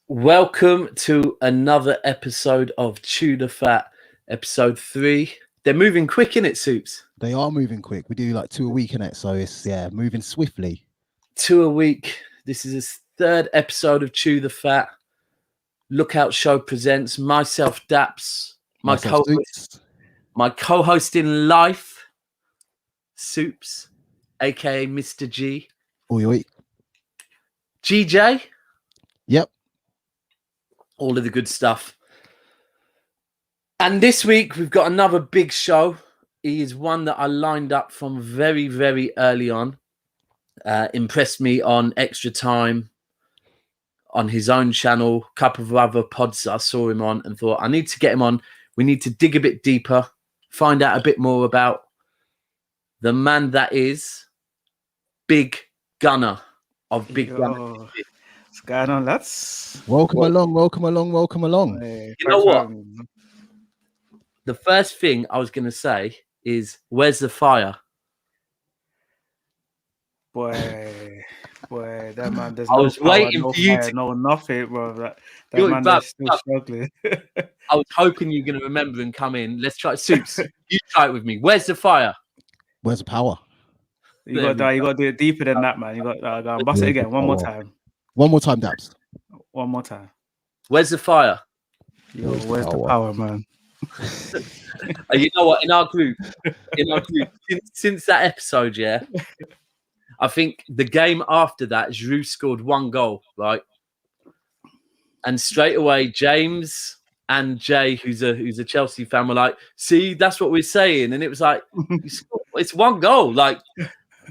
Welcome to another episode of Chew the Fat, episode 3. They're moving quick, innit, Soups? They are moving quick. We do like 2 a week in it, so it's moving swiftly. 2 a week. This is his 3rd episode of Chew the Fat. Lookout Show presents myself, Daps, my co-host in life, Soups, aka Mr. G. Oi. GJ. Yep. All of the good stuff. And this week, we've got another big show. He is one that I lined up from very, very early on. Impressed me on Extra Time, on his own channel, a couple of other pods that I saw him on, and thought, I need to get him on. We need to dig a bit deeper, find out a bit more about the man that is Big Gunner of Big Gunner. What's going on, lads? Welcome along. You know what? The first thing I was going to say is, where's the fire? Boy, that man, there's I no was power, waiting no for you fire, to... no nothing, bro. That You're man is still struggling. I was hoping you're going to remember and come in. Let's try it. Soups, you try it with me. Where's the fire? Where's the power? You got to do it deeper than that, man. You got to bust it again. One more time. One more time, Dabs. One more time. Where's the fire? Yo, where's the power, man? You know what? In our group, since that episode, I think the game after that, Giroud scored 1 goal, right? And straight away, James and Jay, who's a Chelsea fan, were like, "See, that's what we're saying." And it was like, it's 1 goal. Like,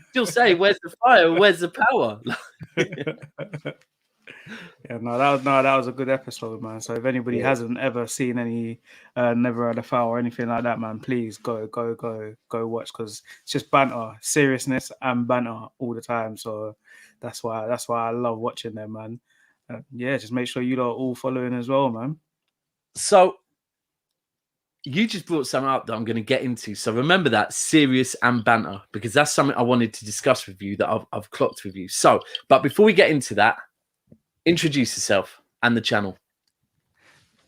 still say, "Where's the fire? Where's the power?" Yeah, that was a good episode, man. So if anybody hasn't ever seen any, never had a foul or anything like that, man, please go watch, because it's just banter, seriousness and banter all the time. So that's why I love watching them, man. Just make sure you lot are all following as well, man. So you just brought something up that I'm going to get into. So remember that, serious and banter, because that's something I wanted to discuss with you that I've clocked with you. So, but before we get into that, introduce yourself and the channel.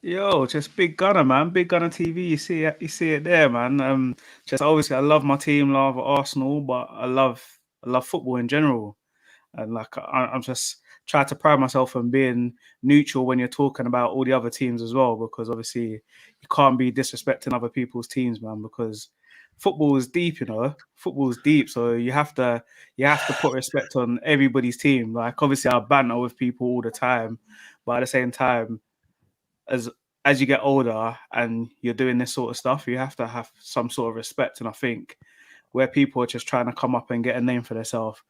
Yo, just Big Gunner, man. Big Gunner TV. You see it there, man. Just obviously, I love my team, love Arsenal, but I love football in general, and like I'm just trying to pride myself on being neutral when you're talking about all the other teams as well, because obviously you can't be disrespecting other people's teams, man, because football is deep, football is deep. So you have to put respect on everybody's team. Like, obviously I banter with people all the time, but at the same time, as you get older and you're doing this sort of stuff, you have to have some sort of respect. And I think where people are just trying to come up and get a name for themselves,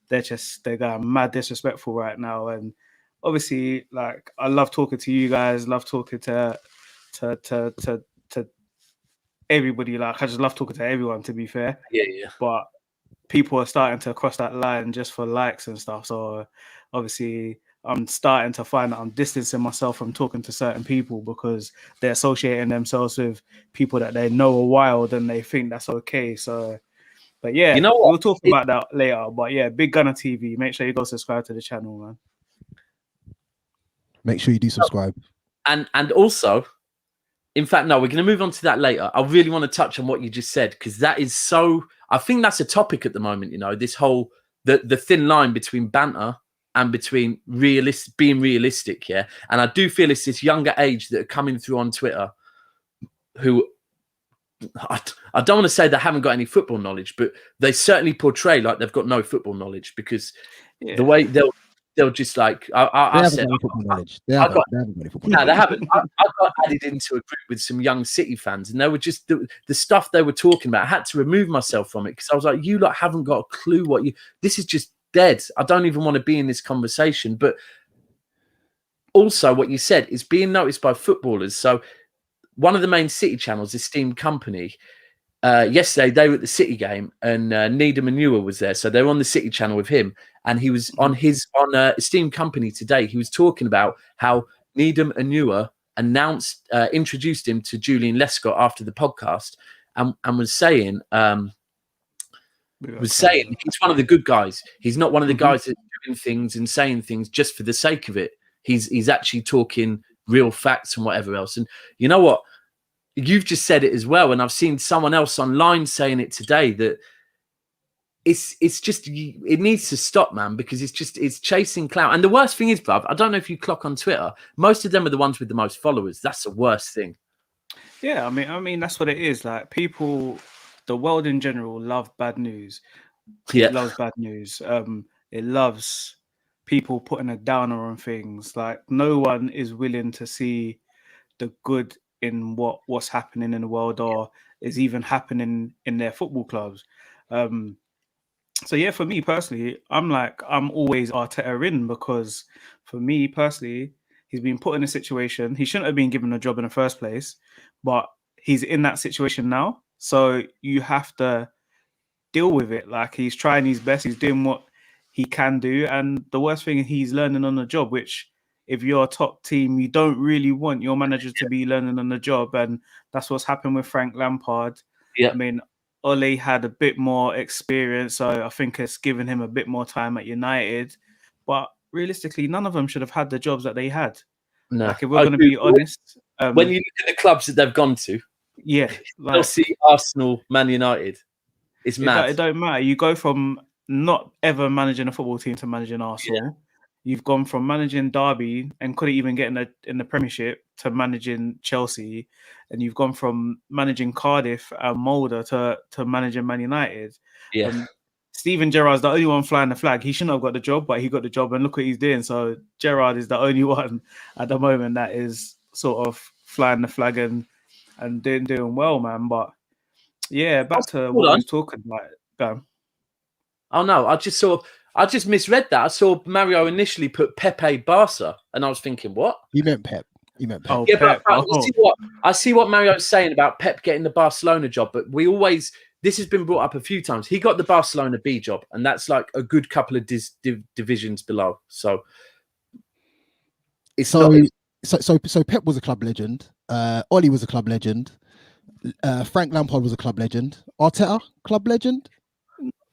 they're going mad disrespectful right now. And obviously, like, I love talking to you guys, love talking to everybody. Like, I just love talking to everyone, to be fair. Yeah. But people are starting to cross that line just for likes and stuff. So obviously I'm starting to find that I'm distancing myself from talking to certain people because they're associating themselves with people that they know a while, and they think that's okay. So, but yeah, we'll talk about that later. But yeah, Big Gunner TV. Make sure you go subscribe to the channel, man. Make sure you do subscribe. And also, in fact, no, we're going to move on to that later. I really want to touch on what you just said, because that is so... I think that's a topic at the moment, this whole... The thin line between banter and between being realistic, yeah? And I do feel it's this younger age that are coming through on Twitter who... I don't want to say they haven't got any football knowledge, but they certainly portray like they've got no football knowledge, because the way they'll just like... I said... They haven't got any football knowledge. No, they haven't. I got added into a group with some young City fans, and they were just the stuff they were talking about. I had to remove myself from it, because I was like, you lot haven't got a clue what you... This is just dead. I don't even want to be in this conversation. But also what you said is being noticed by footballers. So one of the main City channels, Esteemed Company, yesterday they were at the City game, and Needham and Ewer was there. So they were on the City channel with him, and he was on Esteemed Company today. He was talking about how Needham and Ewer introduced him to Julian Lescott after the podcast, and was saying he's one of the good guys. He's not one of the guys that's doing things and saying things just for the sake of it. He's actually talking real facts and whatever else. And you know what? You've just said it as well, and I've seen someone else online saying it today, that it's just, it needs to stop, man, because it's chasing clout. And the worst thing is, bruv, I don't know if you clock on Twitter, most of them are the ones with the most followers. That's the worst thing. Yeah, I mean that's what it is. Like, people, the world in general, love bad news. Yeah. It loves bad news. It loves people putting a downer on things. Like, no one is willing to see the good in what's happening in the world, or is even happening in their football clubs. So yeah, for me personally, I'm always Arteta in, because for me personally, he's been put in a situation he shouldn't have been given a job in the first place, but he's in that situation now. So you have to deal with it. Like, he's trying his best, he's doing what he can do, and the worst thing, he's learning on the job, which, if you're a top team, you don't really want your manager to be learning on the job. And that's what's happened with Frank Lampard. Yeah. I mean, Ole had a bit more experience, so I think it's given him a bit more time at United. But realistically, none of them should have had the jobs that they had. No. Like, if we're going to be honest, when you look at the clubs that they've gone to, yeah, like, Chelsea, Arsenal, Man United, it's mad. It don't matter. You go from not ever managing a football team to managing Arsenal. Yeah. You've gone from managing Derby and couldn't even get in the Premiership to managing Chelsea, and you've gone from managing Cardiff and Mulder to managing Man United. Yeah. Steven Gerrard's the only one flying the flag. He shouldn't have got the job, but he got the job, and look what he's doing. So Gerrard is the only one at the moment that is sort of flying the flag and doing well, man. But yeah, back to what we was talking about. Go. Oh no, I just misread that. I saw Mario initially put Pepe Barca, and I was thinking, what? You meant Pep. You meant Pep. Oh, Yeah, Pep. but I see what Mario's saying about Pep getting the Barcelona job, but this has been brought up a few times. He got the Barcelona B job, and that's like a good couple of divisions below. So So Pep was a club legend. Ollie was a club legend. Frank Lampard was a club legend. Arteta, club legend.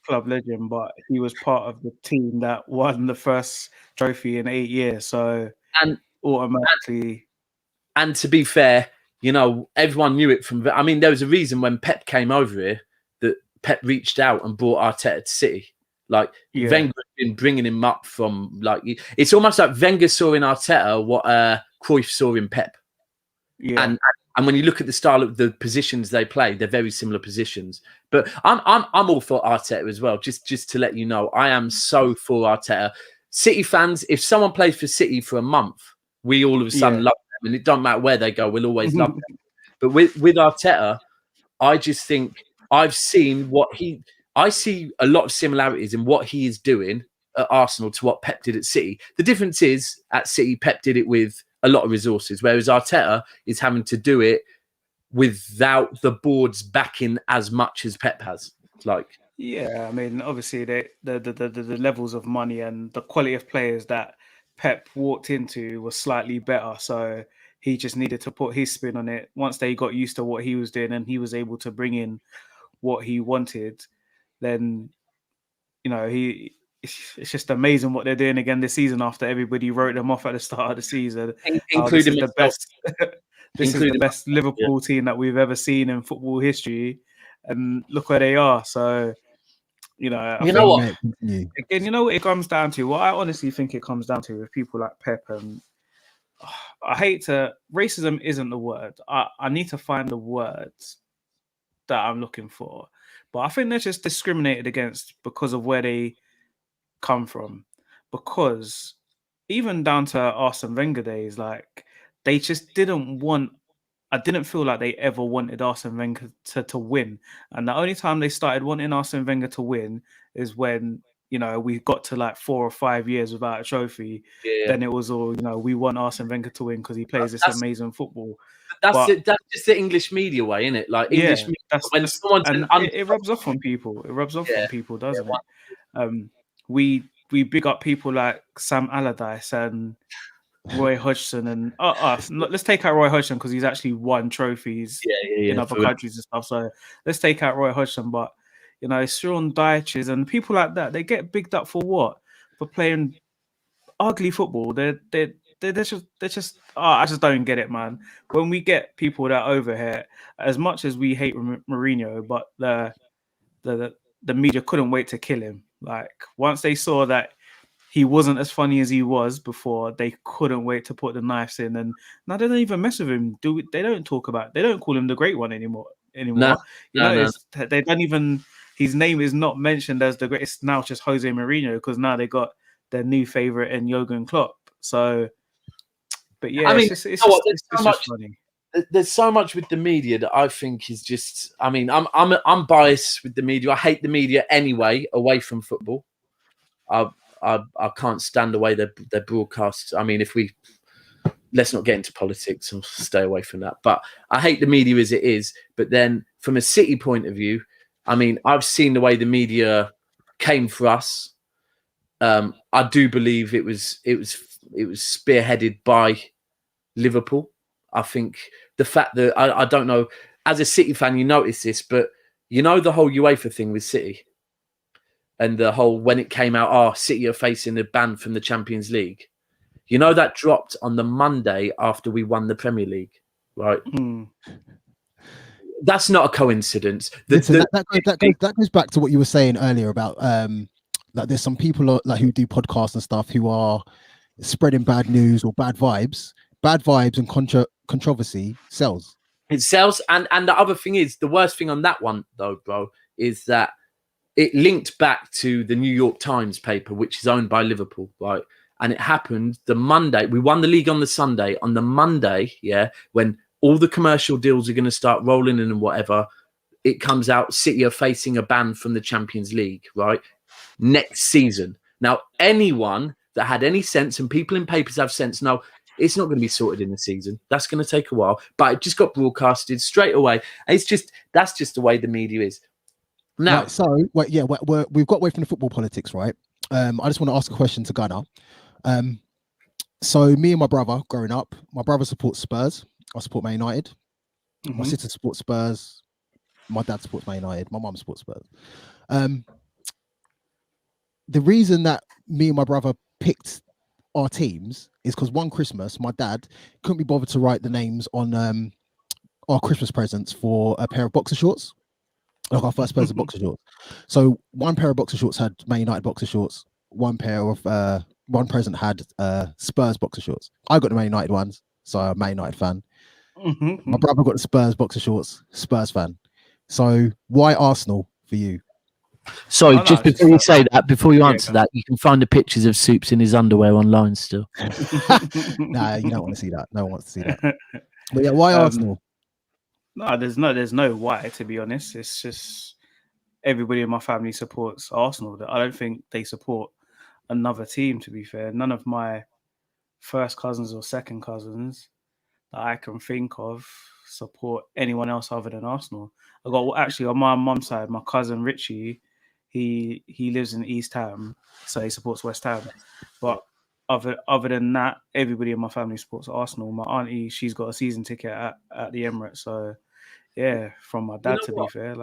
Club legend, but he was part of the team that won the first trophy in 8 years. So, and automatically. And to be fair, you know, everyone knew it from. I mean, there was a reason when Pep came over here that Pep reached out and brought Arteta to City. Like, Wenger had been bringing him up from, like, it's almost like Wenger saw in Arteta what Cruyff saw in Pep. Yeah. And when you look at the style of the positions they play, they're very similar positions. But I'm all for Arteta as well. Just to let you know, I am so for Arteta. City fans, if someone plays for City for a month, we all of a sudden love them, and it doesn't matter where they go, we'll always love them. But with Arteta, I just think I've seen I see a lot of similarities in what he is doing at Arsenal to what Pep did at City. The difference is, at City, Pep did it with a lot of resources, whereas Arteta is having to do it without the board's backing as much as Pep has. Like, yeah, I mean, obviously the levels of money and the quality of players that Pep walked into was slightly better, so he just needed to put his spin on it. Once they got used to what he was doing and he was able to bring in what he wanted, then, you know, it's just amazing what they're doing again this season after everybody wrote them off at the start of the season. including the best. This is the best Liverpool team that we've ever seen in football history, and look where they are. So, you know, you know what? Again, you know what it comes down to? What I honestly think it comes down to with people like Pep, and racism isn't the word. I need to find the words that I'm looking for, but I think they're just discriminated against because of where they come from. Because even down to Arsene Wenger days, like, they just didn't want. I didn't feel like they ever wanted Arsene Wenger to win, and the only time they started wanting Arsene Wenger to win is when, you know, we got to like 4 or 5 years without a trophy. Yeah. Then it was all, you know, we want Arsene Wenger to win because he plays this amazing football. That's just the English media way, isn't it? Like, English media, when someone's it rubs off on people. It rubs off on people, doesn't it? We big up people like Sam Allardyce and Roy Hodgson, and let's take out Roy Hodgson because he's actually won trophies in other countries and stuff. So let's take out Roy Hodgson, but, you know, Sean Dyches and people like that, they get bigged up for what? For playing ugly football. They're just. Oh, I just don't get it, man. When we get people that are over here, as much as we hate Mourinho, but the media couldn't wait to kill him. Like once they saw that he wasn't as funny as he was before, they couldn't wait to put the knives in. And now they don't even mess with him. They don't call him the great one anymore. No, They don't even. His name is not mentioned as the greatest. Now it's just Jose Mourinho because now they got their new favorite in Jurgen Klopp. So, but yeah, I mean, it's just funny. There's so much with the media that I think is just. I mean, I'm biased with the media. I hate the media anyway, away from football. I can't stand the way their broadcasts. I mean, let's not get into politics and stay away from that. But I hate the media as it is. But then, from a City point of view, I mean, I've seen the way the media came for us. I do believe it was spearheaded by Liverpool. I think the fact that I don't know, as a City fan, you notice this, but you know the whole UEFA thing with City and the whole when it came out, City are facing a ban from the Champions League. You know that dropped on the Monday after we won the Premier League, right? That's not a coincidence. That goes back to what you were saying earlier about like there's some people like who do podcasts and stuff who are spreading bad news or bad vibes. Bad vibes and controversy sells. It sells, and the other thing is the worst thing on that one though, bro, is that it linked back to the New York Times paper, which is owned by Liverpool, right? And it happened the Monday. We won the league on the Sunday. On the Monday, when all the commercial deals are going to start rolling in and whatever, it comes out City are facing a ban from the Champions League, right? Next season. Now, anyone that had any sense, and people in papers have sense, know it's not going to be sorted in the season. That's going to take a while. But it just got broadcasted straight away. That's just the way the media is. Now, right, so we've got away from the football politics, right? I just want to ask a question to Gunnar. So me and my brother growing up, my brother supports Spurs. I support Man United. My sister supports Spurs. My dad supports Man United. My mum supports Spurs. The reason that me and my brother picked our teams is because one Christmas, my dad couldn't be bothered to write the names on our Christmas presents for a pair of boxer shorts, like our first pair of boxer shorts. So one pair of boxer shorts had Man United boxer shorts. One present had Spurs boxer shorts. I got the Man United ones, so I'm a Man United fan. My brother got the Spurs boxer shorts, Spurs fan. So why Arsenal for you? Sorry, before you say that, before you answer that, you can find the pictures of Soups in his underwear online still. Nah, you don't want to see that. No one wants to see that. But yeah, why Arsenal? No, there's no why, to be honest. It's just everybody in my family supports Arsenal. I don't think they support another team, to be fair. None of my first cousins or second cousins that I can think of support anyone else other than Arsenal. I got actually on my mum's side, my cousin Richie, he lives in East Ham, so he supports West Ham. But other than that, everybody in my family supports Arsenal. My auntie, she's got a season ticket at the Emirates, so yeah, from my dad, to be fair,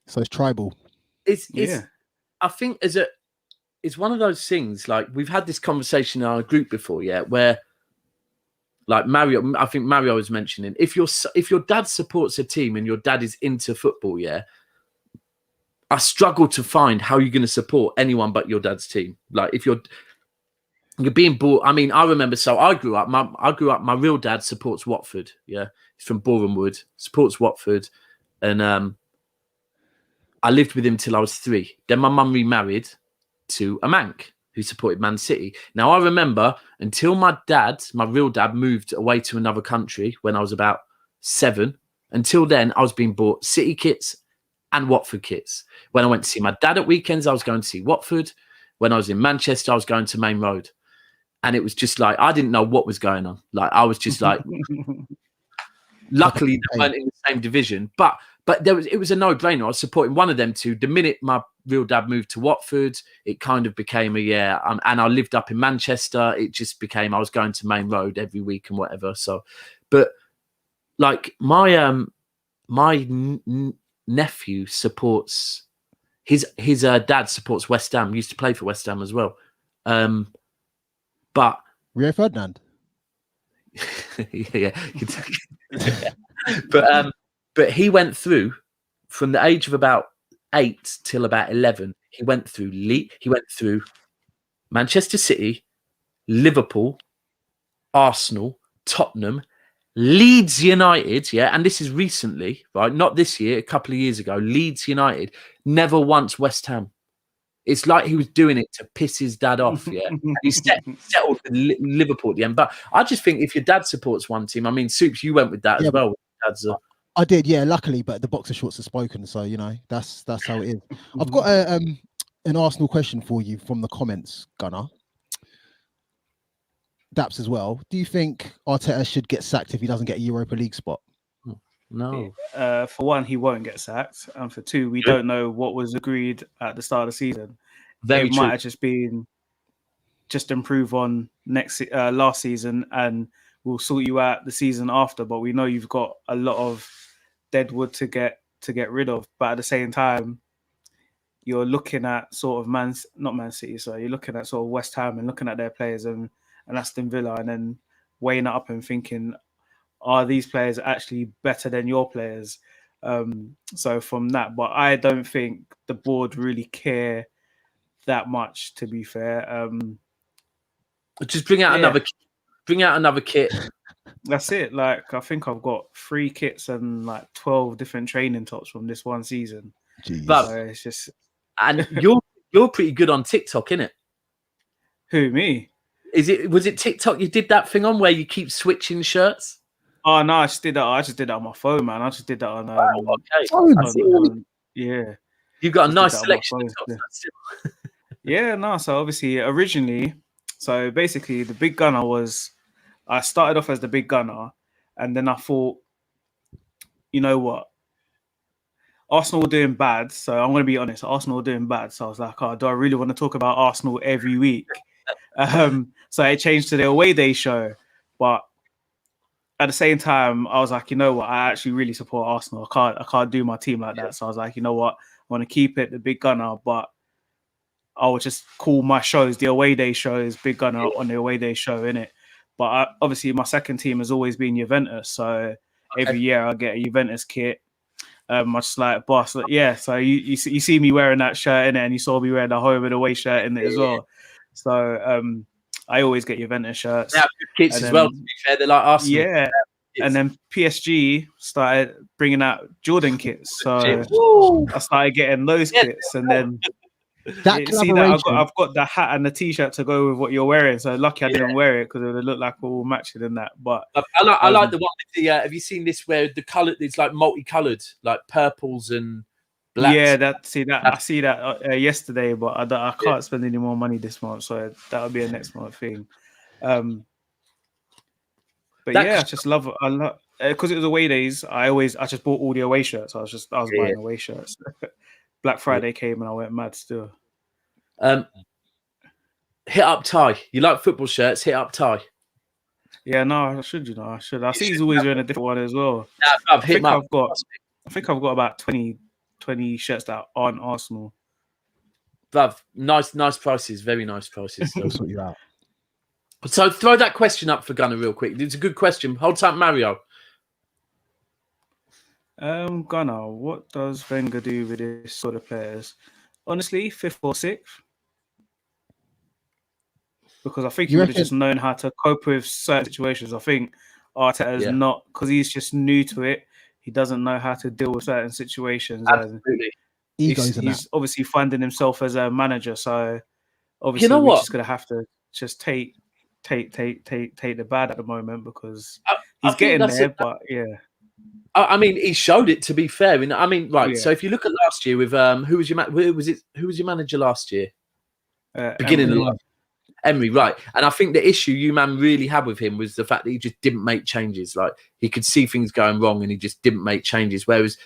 So it's tribal. I think it's one of those things, like we've had this conversation in our group before, where like Mario, I think Mario was mentioning, if your dad supports a team and your dad is into football, I struggle to find how you're going to support anyone but your dad's team. Like if you're being bought, I mean, I remember, so I grew up, my real dad supports Watford. He's from Boreham Wood, supports Watford. And I lived with him till I was 3. Then my mum remarried to a Manc who supported Man City. Now I remember until my real dad moved away to another country when I was about 7. Until then, I was being bought City kits and Watford kits. When I went to see my dad at weekends, I was going to see Watford. When I was in Manchester, I was going to Main Road. And it was just like, I didn't know what was going on. Like, I was just like, luckily they weren't in the same division, but it was a no-brainer. I was supporting one of them two. The minute my real dad moved to Watford, it kind of became and I lived up in Manchester. It just became, I was going to Main Road every week and whatever. So, but like my nephew supports his dad supports West Ham. He used to play for West Ham as well. But Rio Ferdinand. Yeah. But he went through from the age of about 8 till about 11. He went through Manchester City, Liverpool, Arsenal, Tottenham, Leeds United, yeah, and this is recently, right? Not this year, a couple of years ago. Leeds United, never once West Ham. It's like he was doing it to piss his dad off, yeah. And he settled with Liverpool at the end. But I just think if your dad supports one team, I mean, Soups, you went with that as well. Dad's I did, yeah. Luckily, but the boxer shorts are spoken, so you know that's how it is. I've got an Arsenal question for you from the comments, Gunnar. Daps as well. Do you think Arteta should get sacked if he doesn't get a Europa League spot? No. For one, he won't get sacked, and for two, we don't know what was agreed at the start of the season. Very it true. might have just been improve on last season, and we'll sort you out the season after. But we know you've got a lot of dead wood to get rid of. But at the same time, you're looking at sort of not Man City, so you're looking at sort of West Ham and looking at their players and Aston Villa, and then weighing it up and thinking, are these players actually better than your players? So from that, but I don't think the board really care that much, to be fair. Just bring out another kit. That's it. Like, I think I've got 3 kits and like 12 different training tops from this one season. But so it's just, and you're pretty good on TikTok, innit? Who, me? Was it TikTok you did that thing on where you keep switching shirts? Oh no, I just did that on my phone, man. I just did that on yeah. You've got a nice selection of tops. Yeah, no. So obviously, originally, so basically, the big gunner I started off as the big gunner, and then I thought, you know what? Arsenal were doing bad, so I'm going to be honest. Arsenal were doing bad, so I was like, oh, do I really want to talk about Arsenal every week? So I changed to the away day show, but at the same time, I was like, you know what? I actually really support Arsenal. I can't do my team like that. So I was like, you know what? I want to keep it the big gunner, but I would just call my shows the away day shows, big gunner on the away day show, innit? But obviously, my second team has always been Juventus. So every year I get a Juventus kit. Much like boss, yeah. So you see me wearing that shirt in it, and you saw me wearing the home and away shirt in it as well. So I always get Juventus shirts. Yeah, kits as well. To be fair, they're like Arsenal. Yeah, and then PSG started bringing out Jordan kits, so I started getting those kits, and then I've got the hat and the t-shirt to go with what you're wearing. So lucky I didn't wear it because it would look like we're all matching in that. But I like the one with the. Have you seen this where the color? It's like multicolored, like purples and blacks. Yeah, I see that yesterday, but I can't spend any more money this month, so that would be a next month thing. But I just love because it was away days. I just bought all the away shirts. I was buying away shirts. Black Friday came and I went mad still. Hit up Ty. You like football shirts? Hit up Ty. Yeah, no, I should. I see he's always wearing a different one as well. I think I've got about 20 shirts that aren't Arsenal. Bruv, nice prices. Very nice prices. I'll sort you out. So throw that question up for Gunnar real quick. It's a good question. Hold tight, Mario. Gunnar, what does Wenger do with this sort of players? Honestly, 5th or 6th. Because I think he would have just known how to cope with certain situations. I think Arteta is not, because he's just new to it. He doesn't know how to deal with certain situations. Absolutely. And he's obviously finding himself as a manager. So obviously we're just going to have to just take the bad at the moment because he's getting there. But yeah. I mean, he showed it, to be fair. I mean, right. Yeah. So if you look at last year with who was your manager last year? Beginning of life. Emery, right. And I think the issue you man really had with him was the fact that he just didn't make changes. Like, he could see things going wrong and he just didn't make changes. Whereas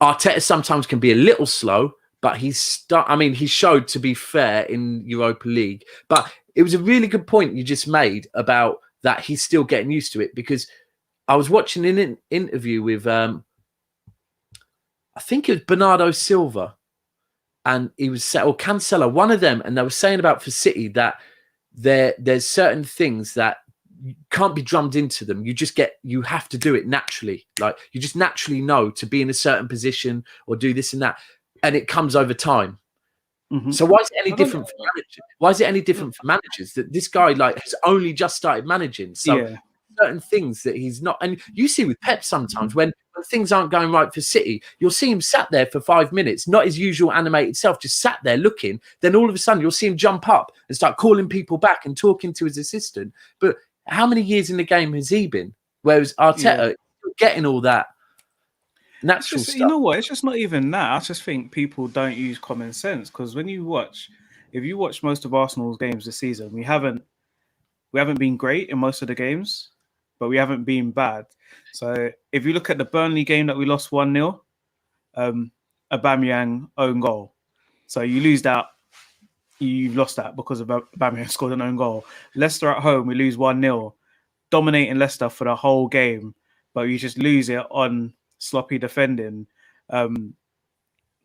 Arteta sometimes can be a little slow, but he showed, to be fair, in Europa League. But it was a really good point you just made about that he's still getting used to it, because I was watching an interview with, I think it was Bernardo Silva, and he was, or Cancelo, one of them, and they were saying about for City that there's certain things that can't be drummed into them. You have to do it naturally. Like you just naturally know to be in a certain position or do this and that, and it comes over time. So why is it any different for managers? Why is it any different for managers that this guy like has only just started managing? So certain things that he's not, and you see with Pep sometimes when things aren't going right for City, you'll see him sat there for 5 minutes, not his usual animated self, just sat there looking. Then all of a sudden you'll see him jump up and start calling people back and talking to his assistant. But how many years in the game has he been? Whereas Arteta getting all that natural stuff. You know what? It's just not even that. I just think people don't use common sense because if you watch most of Arsenal's games this season, we haven't been great in most of the games, but we haven't been bad. So if you look at the Burnley game that we lost 1-0, Aubameyang own goal. So you lose that. You've lost that because of Aubameyang scored an own goal. Leicester at home, we lose 1-0, dominating Leicester for the whole game, but you just lose it on sloppy defending. The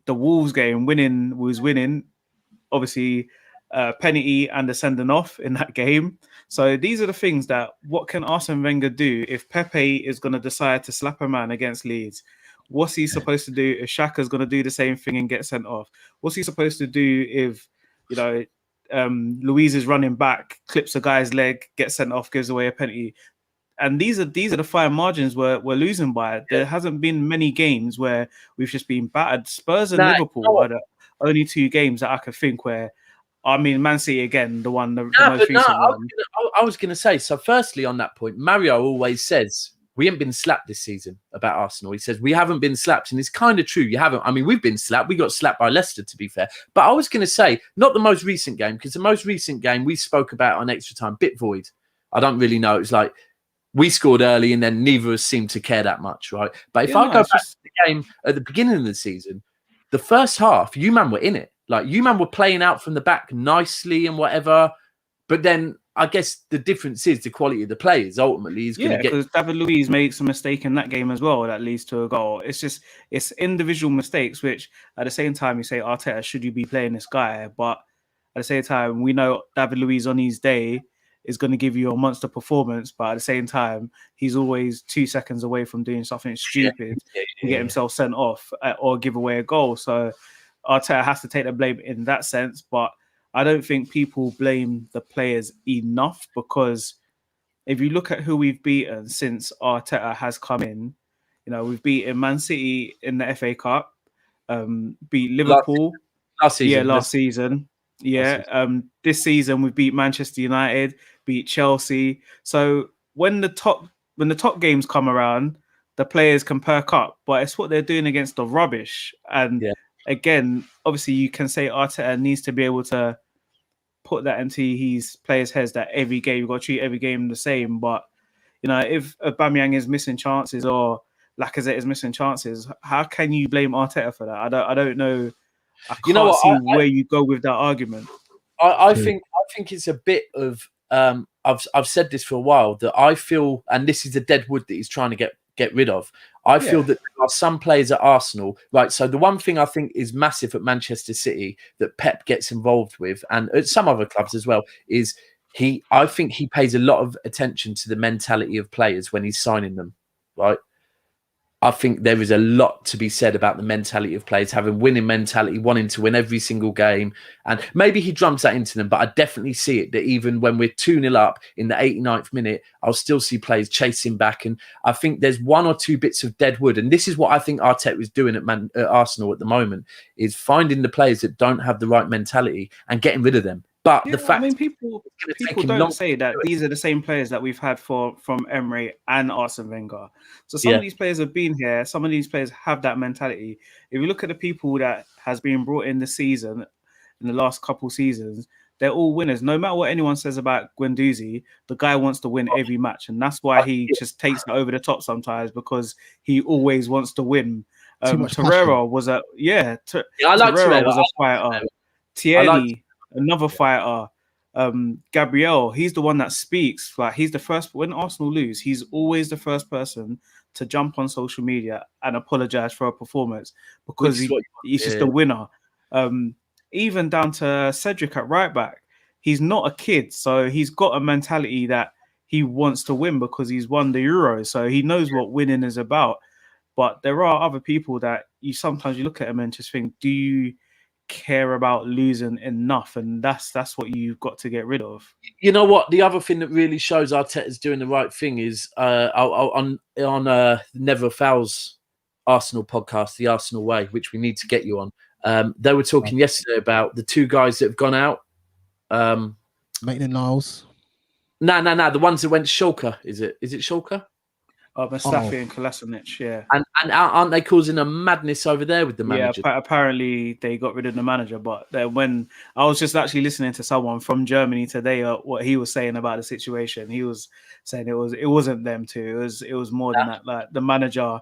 Wolves game, winning. Obviously, penalty and the sending off in that game. So these are the things that what can Arsene Wenger do if Pepe is going to decide to slap a man against Leeds? What's he supposed to do if Xhaka's going to do the same thing and get sent off? What's he supposed to do if Luiz is running back, clips a guy's leg, gets sent off, gives away a penalty? And these are the fine margins we're losing by. There hasn't been many games where we've just been battered. Spurs and Liverpool are the only 2 games that I could think where. I mean, Man City again, the most recent one. I was going to say, so firstly on that point, Mario always says, we haven't been slapped this season about Arsenal. He says, we haven't been slapped. And it's kind of true. You haven't. I mean, we've been slapped. We got slapped by Leicester, to be fair. But I was going to say, not the most recent game, because the most recent game we spoke about on Extra Time, bit void. I don't really know. It's like, we scored early and then neither of us seemed to care that much, right? But if I go back to the game at the beginning of the season, the first half, you man were in it. Like, you man were playing out from the back nicely and whatever. But then I guess the difference is the quality of the players ultimately is going to get. Because David Luiz makes a mistake in that game as well that leads to a goal. It's individual mistakes, which at the same time you say, Arteta, should you be playing this guy? But at the same time, we know David Luiz on his day is going to give you a monster performance. But at the same time, he's always 2 seconds away from doing something stupid to get himself sent off or give away a goal. So Arteta has to take the blame in that sense, but I don't think people blame the players enough because if you look at who we've beaten since Arteta has come in, we've beaten Man City in the FA Cup, beat Liverpool last season. This season we beat Manchester United, beat Chelsea. So when the top games come around, the players can perk up, but it's what they're doing against the rubbish. And again, obviously, you can say Arteta needs to be able to put that into his players' heads that every game, you've got to treat every game the same. But, if Aubameyang is missing chances or Lacazette is missing chances, how can you blame Arteta for that? I don't know. I can't see where you go with that argument. I think it's a bit of, I've said this for a while, that I feel, and this is the dead wood that he's trying to get rid of. I feel that there are some players at Arsenal, right? So the one thing I think is massive at Manchester City that Pep gets involved with, and at some other clubs as well, is I think he pays a lot of attention to the mentality of players when he's signing them, right? I think there is a lot to be said about the mentality of players, having winning mentality, wanting to win every single game. And maybe he drums that into them, but I definitely see it that even when we're 2-0 up in the 89th minute, I'll still see players chasing back. And I think there's 1 or 2 bits of dead wood. And this is what I think Arteta is doing at Arsenal at the moment, is finding the players that don't have the right mentality and getting rid of them. But the fact, people don't say that these are the same players that we've had from Emery and Arsene Wenger. So some of these players have been here. Some of these players have that mentality. If you look at the people that has been brought in this season, in the last couple seasons, they're all winners. No matter what anyone says about Guendouzi, the guy wants to win every match, and that's why he just takes it over the top sometimes because he always wants to win. Torreira was a Torreira was a fighter. Tierney. Another fighter, Gabriel, he's the one that speaks. Like, he's the first, when Arsenal lose, he's always the first person to jump on social media and apologize for a performance because he's just a winner. Even down to Cedric at right back, he's not a kid, so he's got a mentality that he wants to win because he's won the Euro, so he knows what winning is about. But there are other people that you sometimes you look at them and just think, do you care about losing enough? And that's what you've got to get rid of. You know what? The other thing that really shows Arteta's doing the right thing is on Never Fouls Arsenal podcast, The Arsenal Way, which we need to get you on. They were talking yesterday about the two guys that have gone out. Maitland-Niles. No. The ones that went Schalke. Is it Schalke? Mustafi and Kolasinac, yeah. And aren't they causing a madness over there with the manager? Yeah, apparently they got rid of the manager. But when I was just actually listening to someone from Germany today, what he was saying about the situation, he was saying it wasn't them two. It was more than that. Like the manager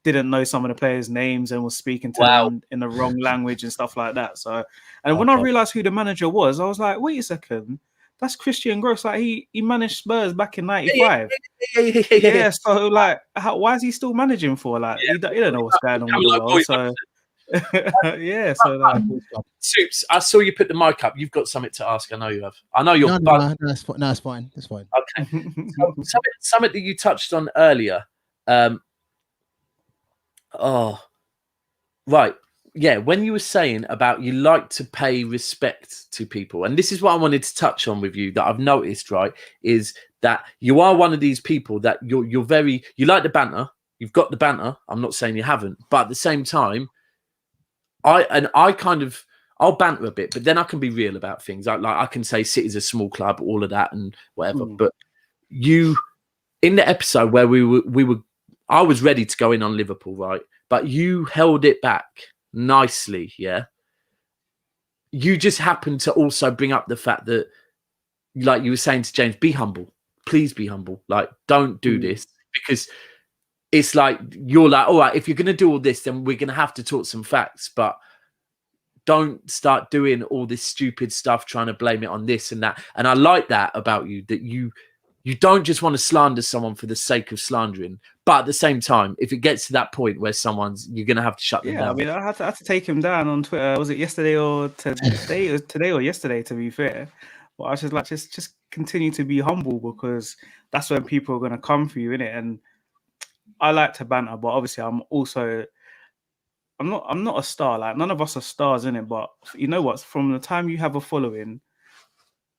didn't know some of the players' names and was speaking to them in the wrong language and stuff like that. So, and when I realized who the manager was, I was like, wait a second. That's Christian Gross. Like he managed Spurs back in '95. Yeah. So like, why is he still managing for? Like he don't know what's going on with the world. So yeah. So like, Soups, I saw you put the mic up. You've got something to ask. I know you have. I know you're. No, it's fine. It's fine. Okay. Something that you touched on earlier. Right. Yeah, when you were saying about you like to pay respect to people, and this is what I wanted to touch on with you that I've noticed, right, is that you are one of these people that you like the banter. You've got the banter. I'm not saying you haven't, but at the same time, I'll banter a bit, but then I can be real about things. I can say City's a small club, all of that and whatever. But you, in the episode where I was ready to go in on Liverpool, right, but you held it back nicely, yeah. You just happened to also bring up the fact that, like you were saying to James, be humble. Please be humble. Like, don't do this, because it's like you're like, all right, if you're going to do all this, then we're going to have to talk some facts, but don't start doing all this stupid stuff trying to blame it on this and that. And I like that about you, that you don't just want to slander someone for the sake of slandering, but at the same time, if it gets to that point where you're going to have to shut them down. I mean, I had to take him down on Twitter. Was it yesterday or today? It was today or yesterday, to be fair. But I was just like, just continue to be humble, because that's when people are going to come for you, innit? And I like to banter, but obviously I'm not a star. Like, none of us are stars, innit? But you know what? From the time you have a following,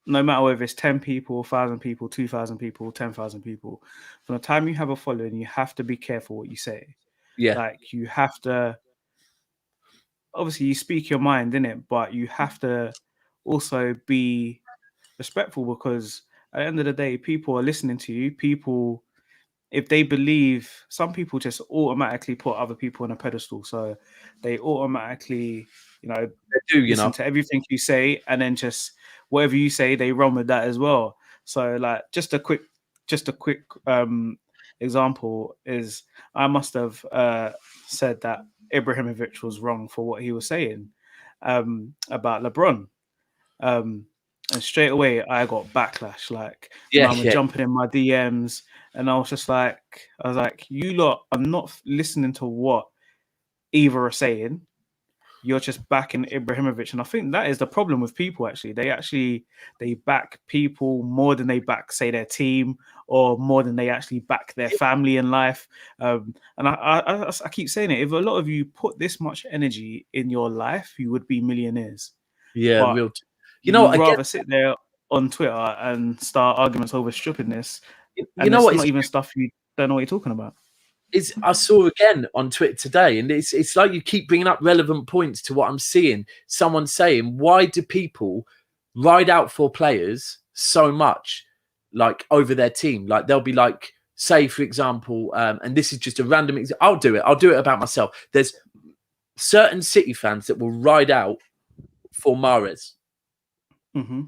no matter whether it's 10 people, 1,000 people, 2,000 people, 10,000 people, from the time you have a following, you have to be careful what you say. Yeah. Like, you have to, obviously you speak your mind, innit? But you have to also be respectful, because at the end of the day, people are listening to you. People, if they believe, some people just automatically put other people on a pedestal. So they automatically, listen to everything you say, and then just whatever you say, they run with that as well. So like, just a quick example is, I must have said that Ibrahimovic was wrong for what he was saying about LeBron. And straight away I got backlash. Like, jumping in my DMs, and I was like, you lot are not listening to what either are saying. You're just backing Ibrahimovic. And I think that is the problem with people, actually. They back people more than they back, say, their team, or more than they actually back their family in life. And I keep saying it, if a lot of you put this much energy in your life, you would be millionaires. Yeah, but real. Rather sit there on Twitter and start arguments over stupidness. And it's not even stuff you don't know what you're talking about. I saw again on Twitter today, and it's like you keep bringing up relevant points to what I'm seeing. Someone saying, why do people ride out for players so much, like, over their team? Like, they'll be like, say, for example, and this is just a random example. I'll do it about myself. There's certain City fans that will ride out for Mahrez. Mm-hmm.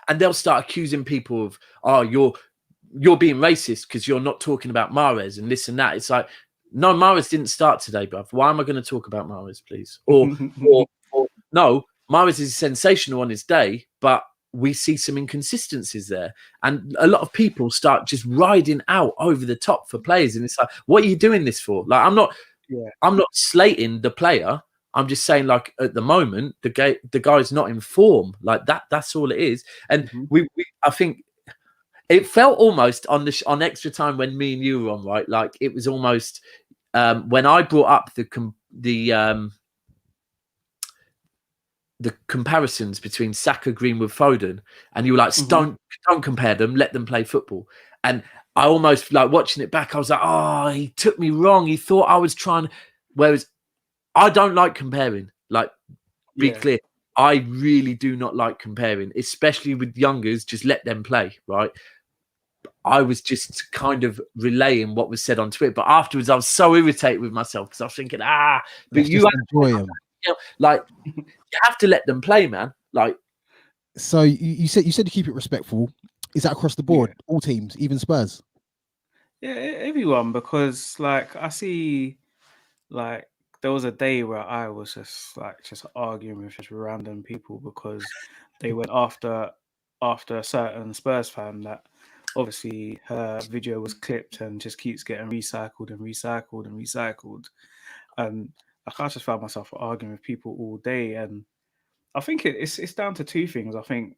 And they'll start accusing people of, you're being racist because you're not talking about Mahrez and this and that. It's like, no, Mahrez didn't start today, bruv. Why am I going to talk about Mahrez, please? Or no, Mahrez is sensational on his day, but we see some inconsistencies there. And a lot of people start just riding out over the top for players. And it's like, what are you doing this for? Like, I'm not slating the player. I'm just saying, like, at the moment, the guy's not in form. Like, that's all it is. And I think It felt almost on extra time when me and you were on, right? Like it was almost when I brought up the comparisons between Saka, Greenwood, Foden, and you were like, don't compare them, let them play football. And I almost like watching it back. I was like, oh, he took me wrong. He thought I was trying. Whereas I don't like comparing. Like, be clear, I really do not like comparing, especially with youngers. Just let them play, right? I was just kind of relaying what was said on Twitter, but afterwards I was so irritated with myself because I was thinking, but Let's you just enjoy them. You know, like you have to let them play, man. Like, so you said you keep it respectful. Is that across the board, all teams, even Spurs? Yeah, everyone, because like I see, like there was a day where I was just arguing with just random people because they went after a certain Spurs fan that obviously her video was clipped and just keeps getting recycled and recycled and recycled, and like I just found myself arguing with people all day, and I think it's down to two things. I think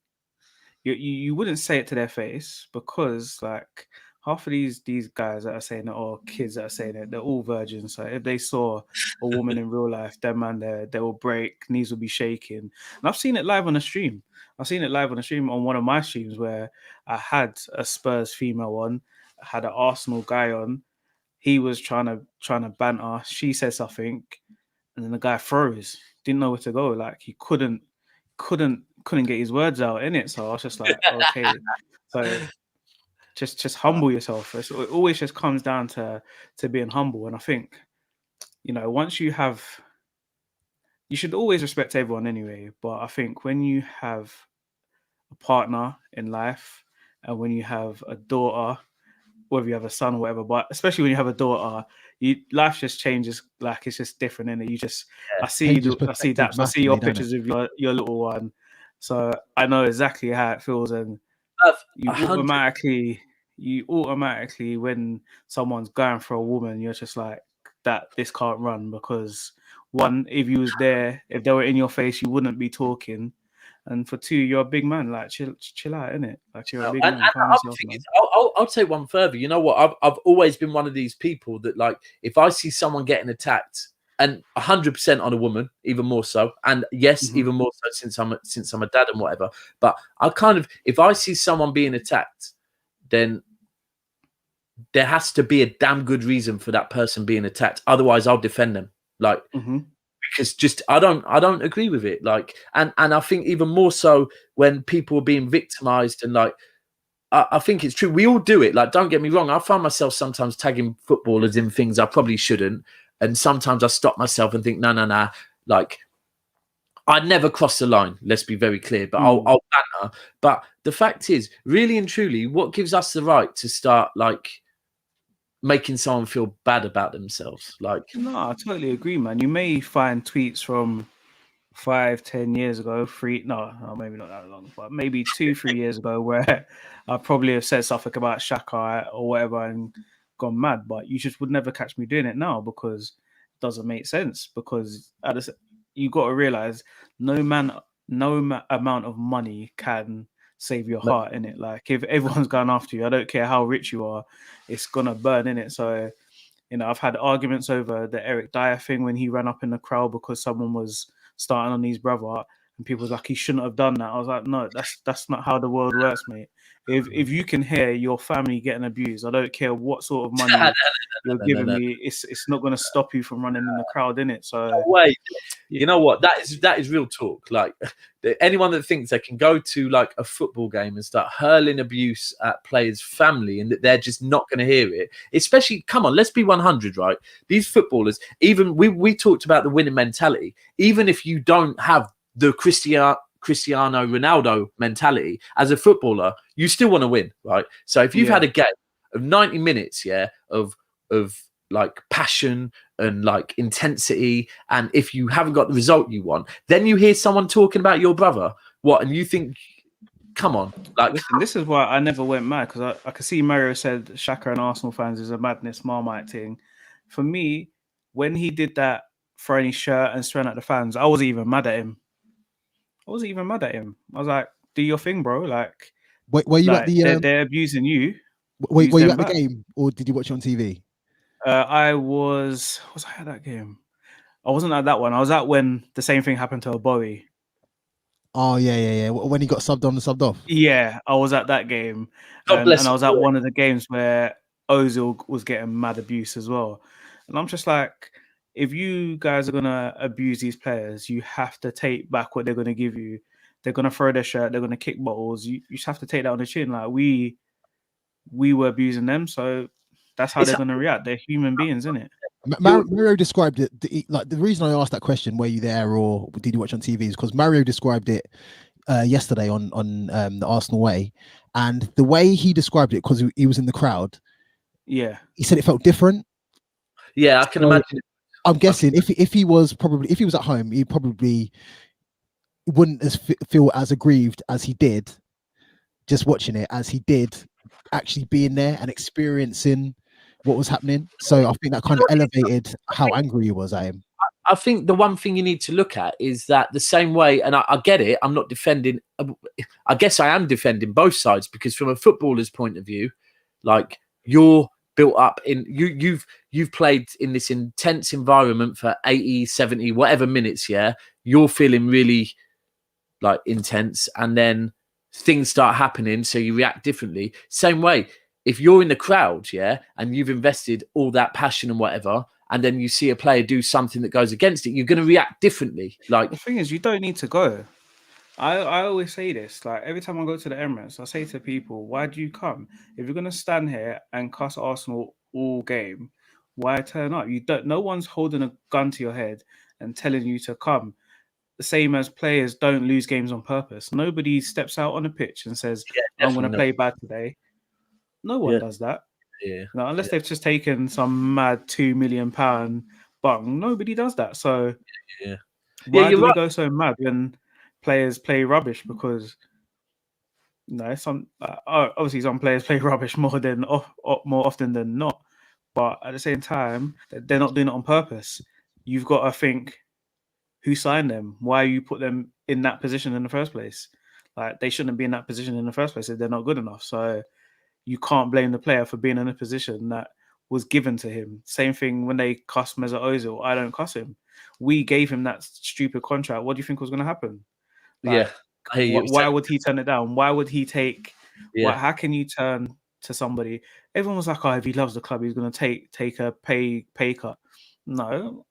you wouldn't say it to their face because like half of these guys that are saying it, or kids that are saying it, they're all virgins. So if they saw a woman in real life, them man they will break, knees will be shaking. And I've seen it live on a stream. I've seen it live on a stream on one of my streams where I had a Spurs female on, I had an Arsenal guy on. He was trying to banter. She said something, and then the guy froze. Didn't know where to go. Like he couldn't get his words out in it. So I was just like, okay. So just humble yourself. It always just comes down to being humble. And I think, once you should always respect everyone anyway. But I think when you have a partner in life and when you have a daughter, whether you have a son or whatever, but especially when you have a daughter, life just changes. Like it's just different, and you just I see that I see your pictures of your little one, so I know exactly how it feels, and you automatically when someone's going for a woman, you're just like that. This can't run because one, if you was there, if they were in your face, you wouldn't be talking. And for two, you're a big man. Like chill out, innit? Like you're a big man. I'll take one further. You know what? I've always been one of these people that like if I see someone getting attacked, and 100% on a woman, even more so, and yes, even more so since I'm a dad and whatever. But I kind of, if I see someone being attacked, then there has to be a damn good reason for that person being attacked. Otherwise, I'll defend them. Like. Because just I don't agree with it. Like, and I think even more so when people are being victimized, and like I think it's true. We all do it. Like, don't get me wrong. I find myself sometimes tagging footballers in things I probably shouldn't, and sometimes I stop myself and think, no. Like, I'd never cross the line. Let's be very clear. But I'll banter. But the fact is, really and truly, what gives us the right to start like making someone feel bad about themselves? Like, no, I totally agree, man. You may find tweets from 5-10 years ago, maybe not that long, but maybe 2-3 years ago, where I probably have said something about Shaka or whatever and gone mad. But you just would never catch me doing it now because it doesn't make sense. Because you got to realize no amount of money can save your heart in it. Like if everyone's going after you, I don't care how rich you are, it's gonna burn in it. So I've had arguments over the Eric Dyer thing when he ran up in the crowd because someone was starting on his brother, and people was like he shouldn't have done that. I was like, no, that's not how the world works, mate. If you can hear your family getting abused, I don't care what sort of money you're giving me, it's not going to stop you from running in the crowd, innit? So no way. You know what? That is real talk. Like anyone that thinks they can go to like a football game and start hurling abuse at players' family and that they're just not going to hear it, especially, come on, let's be 100, right? These footballers, even we talked about the winning mentality. Even if you don't have the Cristiano Ronaldo mentality as a footballer, you still want to win, right? So if you've had a game of 90 minutes, of like passion and like intensity, and if you haven't got the result you want, then you hear someone talking about your brother, and you think, come on. Like, listen, this is why I never went mad, because I could see Mario said Shaka and Arsenal fans is a madness Marmite thing. For me, when he did that, throwing his shirt and swearing at the fans, I wasn't even mad at him. I was like, do your thing, bro. Like, Were you at Like the they're abusing you. were Use you them at the back. game, or did you watch it on TV? I was I at that game? I wasn't at that one. I was at when the same thing happened to Oboe. Oh yeah. When he got subbed on and subbed off. Yeah, I was at that game, God and bless I him. was at one of the games where Ozil was getting mad abuse as well. And I'm just like, if you guys are gonna abuse these players, you have to take back what they're gonna give you. They're gonna throw their shirt. They're gonna kick bottles. You just have to take that on the chin. Like we were abusing them, so that's how It's they're gonna react. They're human beings, isn't it? Mario described it. Like the reason I asked that question, were you there or did you watch on TV, is because Mario described it yesterday on the Arsenal way, and the way he described it, because he was in the crowd, Yeah. he said it felt different. Yeah, I can So, imagine. I'm guessing if he was at home, he probably wouldn't feel as aggrieved as he did just watching it as he did actually being there and experiencing what was happening. So I think that kind of elevated how angry he was at him. I think the one thing you need to look at is that the same way, and I get it, I'm not defending, I guess I am defending both sides, because from a footballer's point of view, like, you're built up in, you've played in this intense environment for 80, 70, whatever minutes, yeah? You're feeling really, like, intense, and then things start happening, so you react differently. Same way, if you're in the crowd, yeah, and you've invested all that passion and whatever, and then you see a player do something that goes against it, you're going to react differently. Like, The thing is, you don't need to go. I always say this, like every time I go to the Emirates, I say to people, why do you come? If you're gonna stand here and cuss Arsenal all game, why turn up? You don't, no one's holding a gun to your head and telling you to come. The same as players don't lose games on purpose. Nobody steps out on the pitch and says, I'm gonna play bad today. No one does that. Yeah. No, unless they've just taken some mad £2 million bung. Nobody does that. So why do we go so mad when players play rubbish? Because some obviously some players play rubbish more often than not, but at the same time they're not doing it on purpose. You've got to think, who signed them? Why you put them in that position in the first place? Like, they shouldn't be in that position in the first place if they're not good enough. So you can't blame the player for being in a position that was given to him. Same thing when they cuss Mesut Ozil. I don't cuss him. We gave him that stupid contract. What do you think was going to happen? Like, why would he turn it down? Why would he take? How can you turn to somebody? Everyone was like, "Oh, if he loves the club, he's going to take a pay cut." No,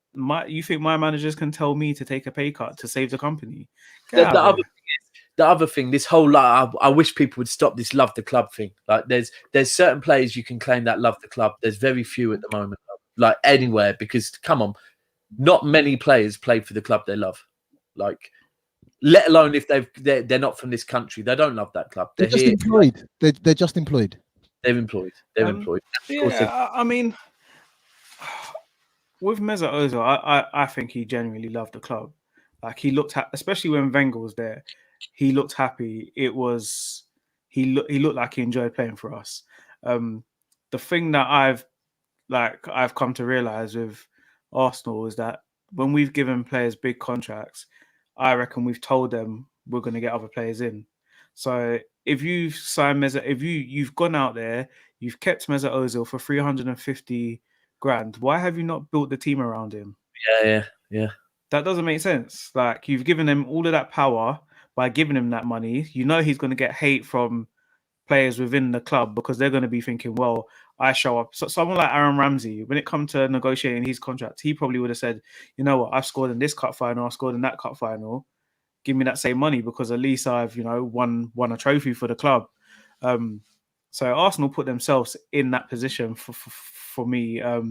you think my managers can tell me to take a pay cut to save the company? The other thing, this whole, I wish people would stop this love the club thing. Like, there's certain players you can claim that love the club. There's very few at the moment, like anywhere, because come on, not many players play for the club they love. Like, let alone if they're not from this country, they don't love that club. They're just employed. They're just employed. They're employed. They're employed. Yeah, I mean, with Mesut Ozil, I think he genuinely loved the club. Like, he looked at, especially when Wenger was there, he looked happy. He looked like he enjoyed playing for us. The thing that I've come to realize with Arsenal is that when we've given players big contracts, I reckon we've told them we're going to get other players in. So if you've signed Mesut, if you've gone out there, you've kept Mesut Ozil for 350 grand, why have you not built the team around him? Yeah. That doesn't make sense. Like, you've given him all of that power by giving him that money. You know he's going to get hate from players within the club because they're going to be thinking, well, I show up. So someone like Aaron Ramsey, when it comes to negotiating his contract, he probably would have said, you know what, I've scored in this cup final, I've scored in that cup final. Give me that same money because at least I've, won a trophy for the club. So Arsenal put themselves in that position for me. I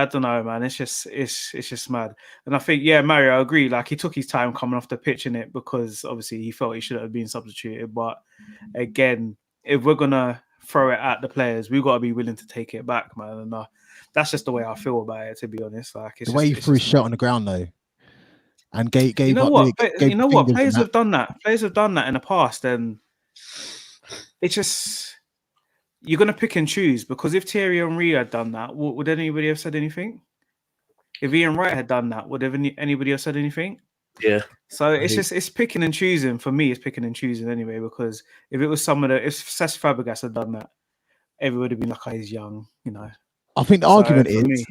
don't know, man. It's just mad. And I think, Mario, I agree. Like, he took his time coming off the pitch in it because obviously he felt he should have been substituted. But again, if we're gonna throw it at the players, we've got to be willing to take it back, man. And that's just the way I feel about it, to be honest. Like, it's the way he threw his shirt on the ground though, and gave you know up. What? Players have done that. Players have done that in the past, and it's just, you're going to pick and choose, because if Thierry Henry had done that, would anybody have said anything? If Ian Wright had done that, would anybody have said anything? Yeah. So it's picking and choosing for me. It's picking and choosing anyway, because if it was if Cesc Fabregas had done that, everybody would be like, "Oh, he's young," you know. I think the So, argument for is,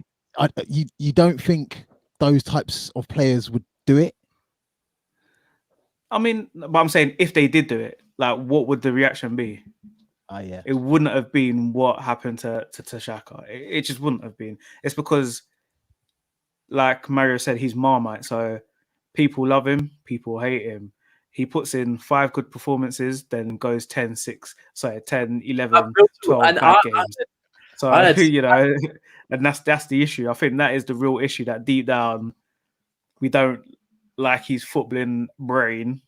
me, you don't think those types of players would do it? I mean, but I'm saying if they did do it, like, what would the reaction be? Yeah. It wouldn't have been what happened to Xhaka. It just wouldn't have been. It's because, like Mario said, he's Marmite. So people love him, people hate him. He puts in 5 good performances, then goes 10, 11, 12 bad games. So, you know, and that's the issue. I think that is the real issue, that deep down, we don't like his footballing brain.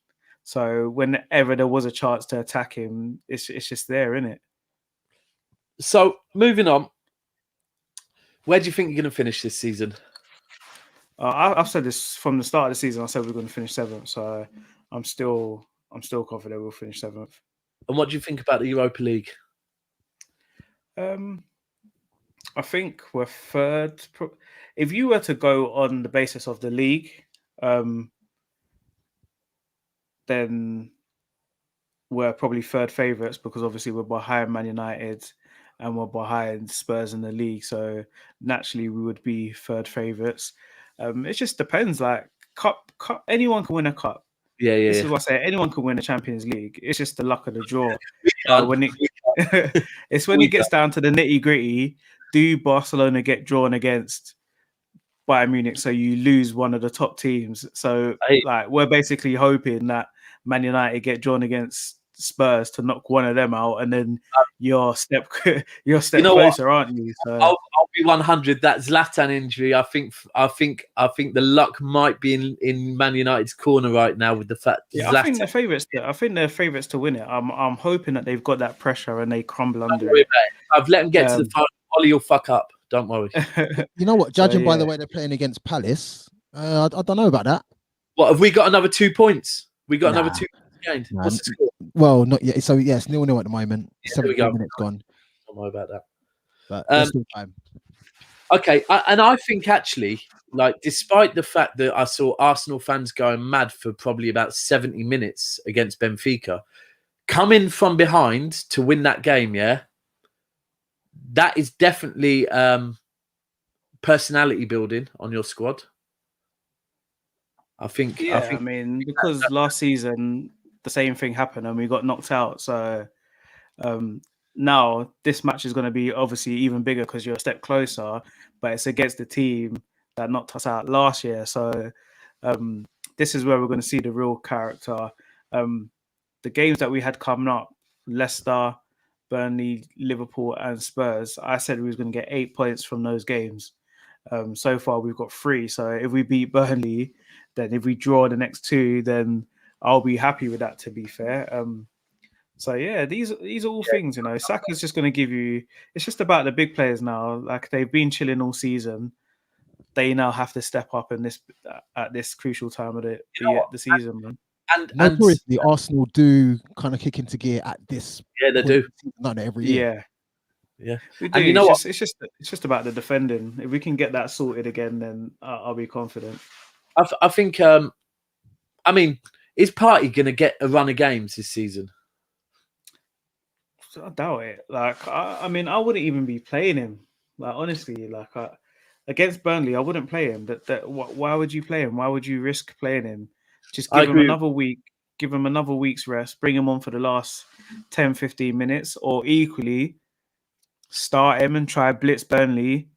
So whenever there was a chance to attack him, it's just there, isn't it? So moving on, where do you think you're going to finish this season? I've said this from the start of the season. I said we're going to finish 7th, so I'm still confident we'll finish 7th. And what do you think about the Europa League? I think we're 3rd. If you were to go on the basis of the league, then we're probably 3rd favourites, because obviously we're behind Man United and we're behind Spurs in the league. So naturally we would be 3rd favourites. It just depends. Like cup, anyone can win a cup. Yeah. This is what I say. Anyone can win the Champions League. It's just the luck of the draw. When it gets down to the nitty gritty, do Barcelona get drawn against Bayern Munich, so you lose one of the top teams? So like, we're basically hoping that Man United get drawn against Spurs to knock one of them out, and then you're step closer, aren't you? So I'll be 100. That Zlatan injury, I think the luck might be in Man United's corner right now, with the fact. Yeah, I think they're favourites. I think they're favourites to win it. I'm hoping that they've got that pressure and they crumble under it. I've let them get to the final. Ollie, you'll fuck up. Don't worry. You know what? Judging by the way they're playing against Palace, I don't know about that. What, have we got another 2 points? We got another 2 gained. What's the score? Well, not yet. So yes, 0-0 at the moment. Yeah, 17 minutes gone. Don't worry about that. But there's still time. Okay, and I think actually, like, despite the fact that I saw Arsenal fans going mad for probably about 70 minutes against Benfica, coming from behind to win that game, that is definitely personality building on your squad. I think. I mean, because last season the same thing happened and we got knocked out. So now this match is going to be obviously even bigger because you're a step closer, but it's against the team that knocked us out last year. So this is where we're going to see the real character. The games that we had coming up, Leicester, Burnley, Liverpool and Spurs, I said we was going to get 8 points from those games. So far we've got 3. So if we beat Burnley, then if we draw the next 2, then I'll be happy with that, to be fair. So yeah, these are all things, you know. Saka's just going to give you. It's just about the big players now. Like, they've been chilling all season. They now have to step up in at this crucial time of the season, man. And notoriously, Arsenal do kind of kick into gear at this. Yeah, they do. Not every year. Yeah. We do. And you know what? It's just about the defending. If we can get that sorted again, then I'll be confident. I think. I mean, is Partey going to get a run of games this season? I doubt it. Like, I mean, I wouldn't even be playing him. Like, honestly, like, against Burnley, I wouldn't play him. Why would you play him? Why would you risk playing him? Just give him another week. Give him another week's rest. Bring him on for the last 10, 15 minutes, or equally start him and try blitz Burnley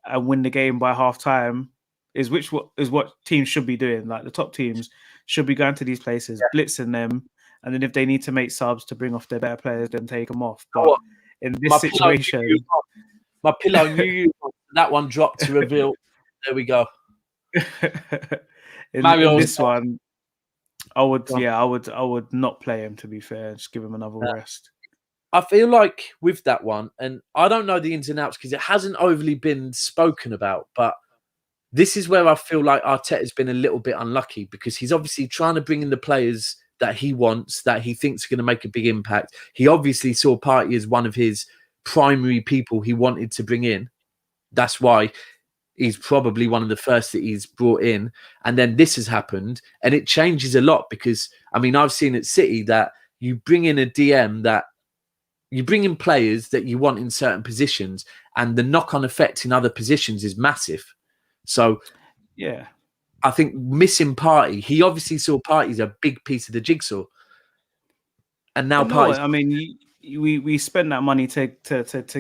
and win the game by half time. Is what teams should be doing. Like, the top teams should be going to these places, blitzing them, and then if they need to make subs to bring off their better players, then take them off. But in this situation, my pillow knew you. That one dropped to reveal. There we go. in this one, I would not play him, to be fair. Just give him another rest. I feel like with that one, and I don't know the ins and outs because it hasn't overly been spoken about, but this is where I feel like Arteta's been a little bit unlucky, because he's obviously trying to bring in the players that he wants, that he thinks are going to make a big impact. He obviously saw Partey as one of his primary people he wanted to bring in. That's why He's probably one of the first that he's brought in. And then this has happened. And it changes a lot because, I mean, I've seen at City that you bring in a DM that you bring in players that you want in certain positions, and the knock-on effect in other positions is massive. So, yeah, I think missing Partey, he obviously saw Partey's a big piece of the jigsaw. And now Partey's... I mean, we spent that money to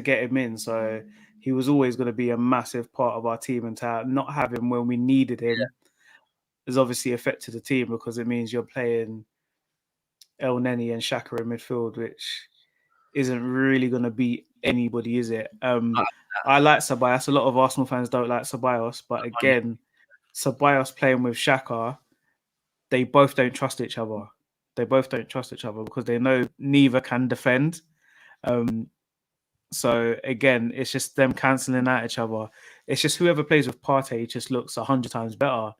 get him in, so he was always going to be a massive part of our team, and to not have him when we needed him has obviously affected the team, because it means you're playing El Neni and Xhaka in midfield, which isn't really going to beat anybody, is it? I like Ceballos. A lot of Arsenal fans don't like Ceballos, but again, Ceballos playing with Xhaka, they both don't trust each other. They both don't trust each other because they know neither can defend. So again, it's just them cancelling out each other. It's just whoever plays with Partey just looks 100 times better.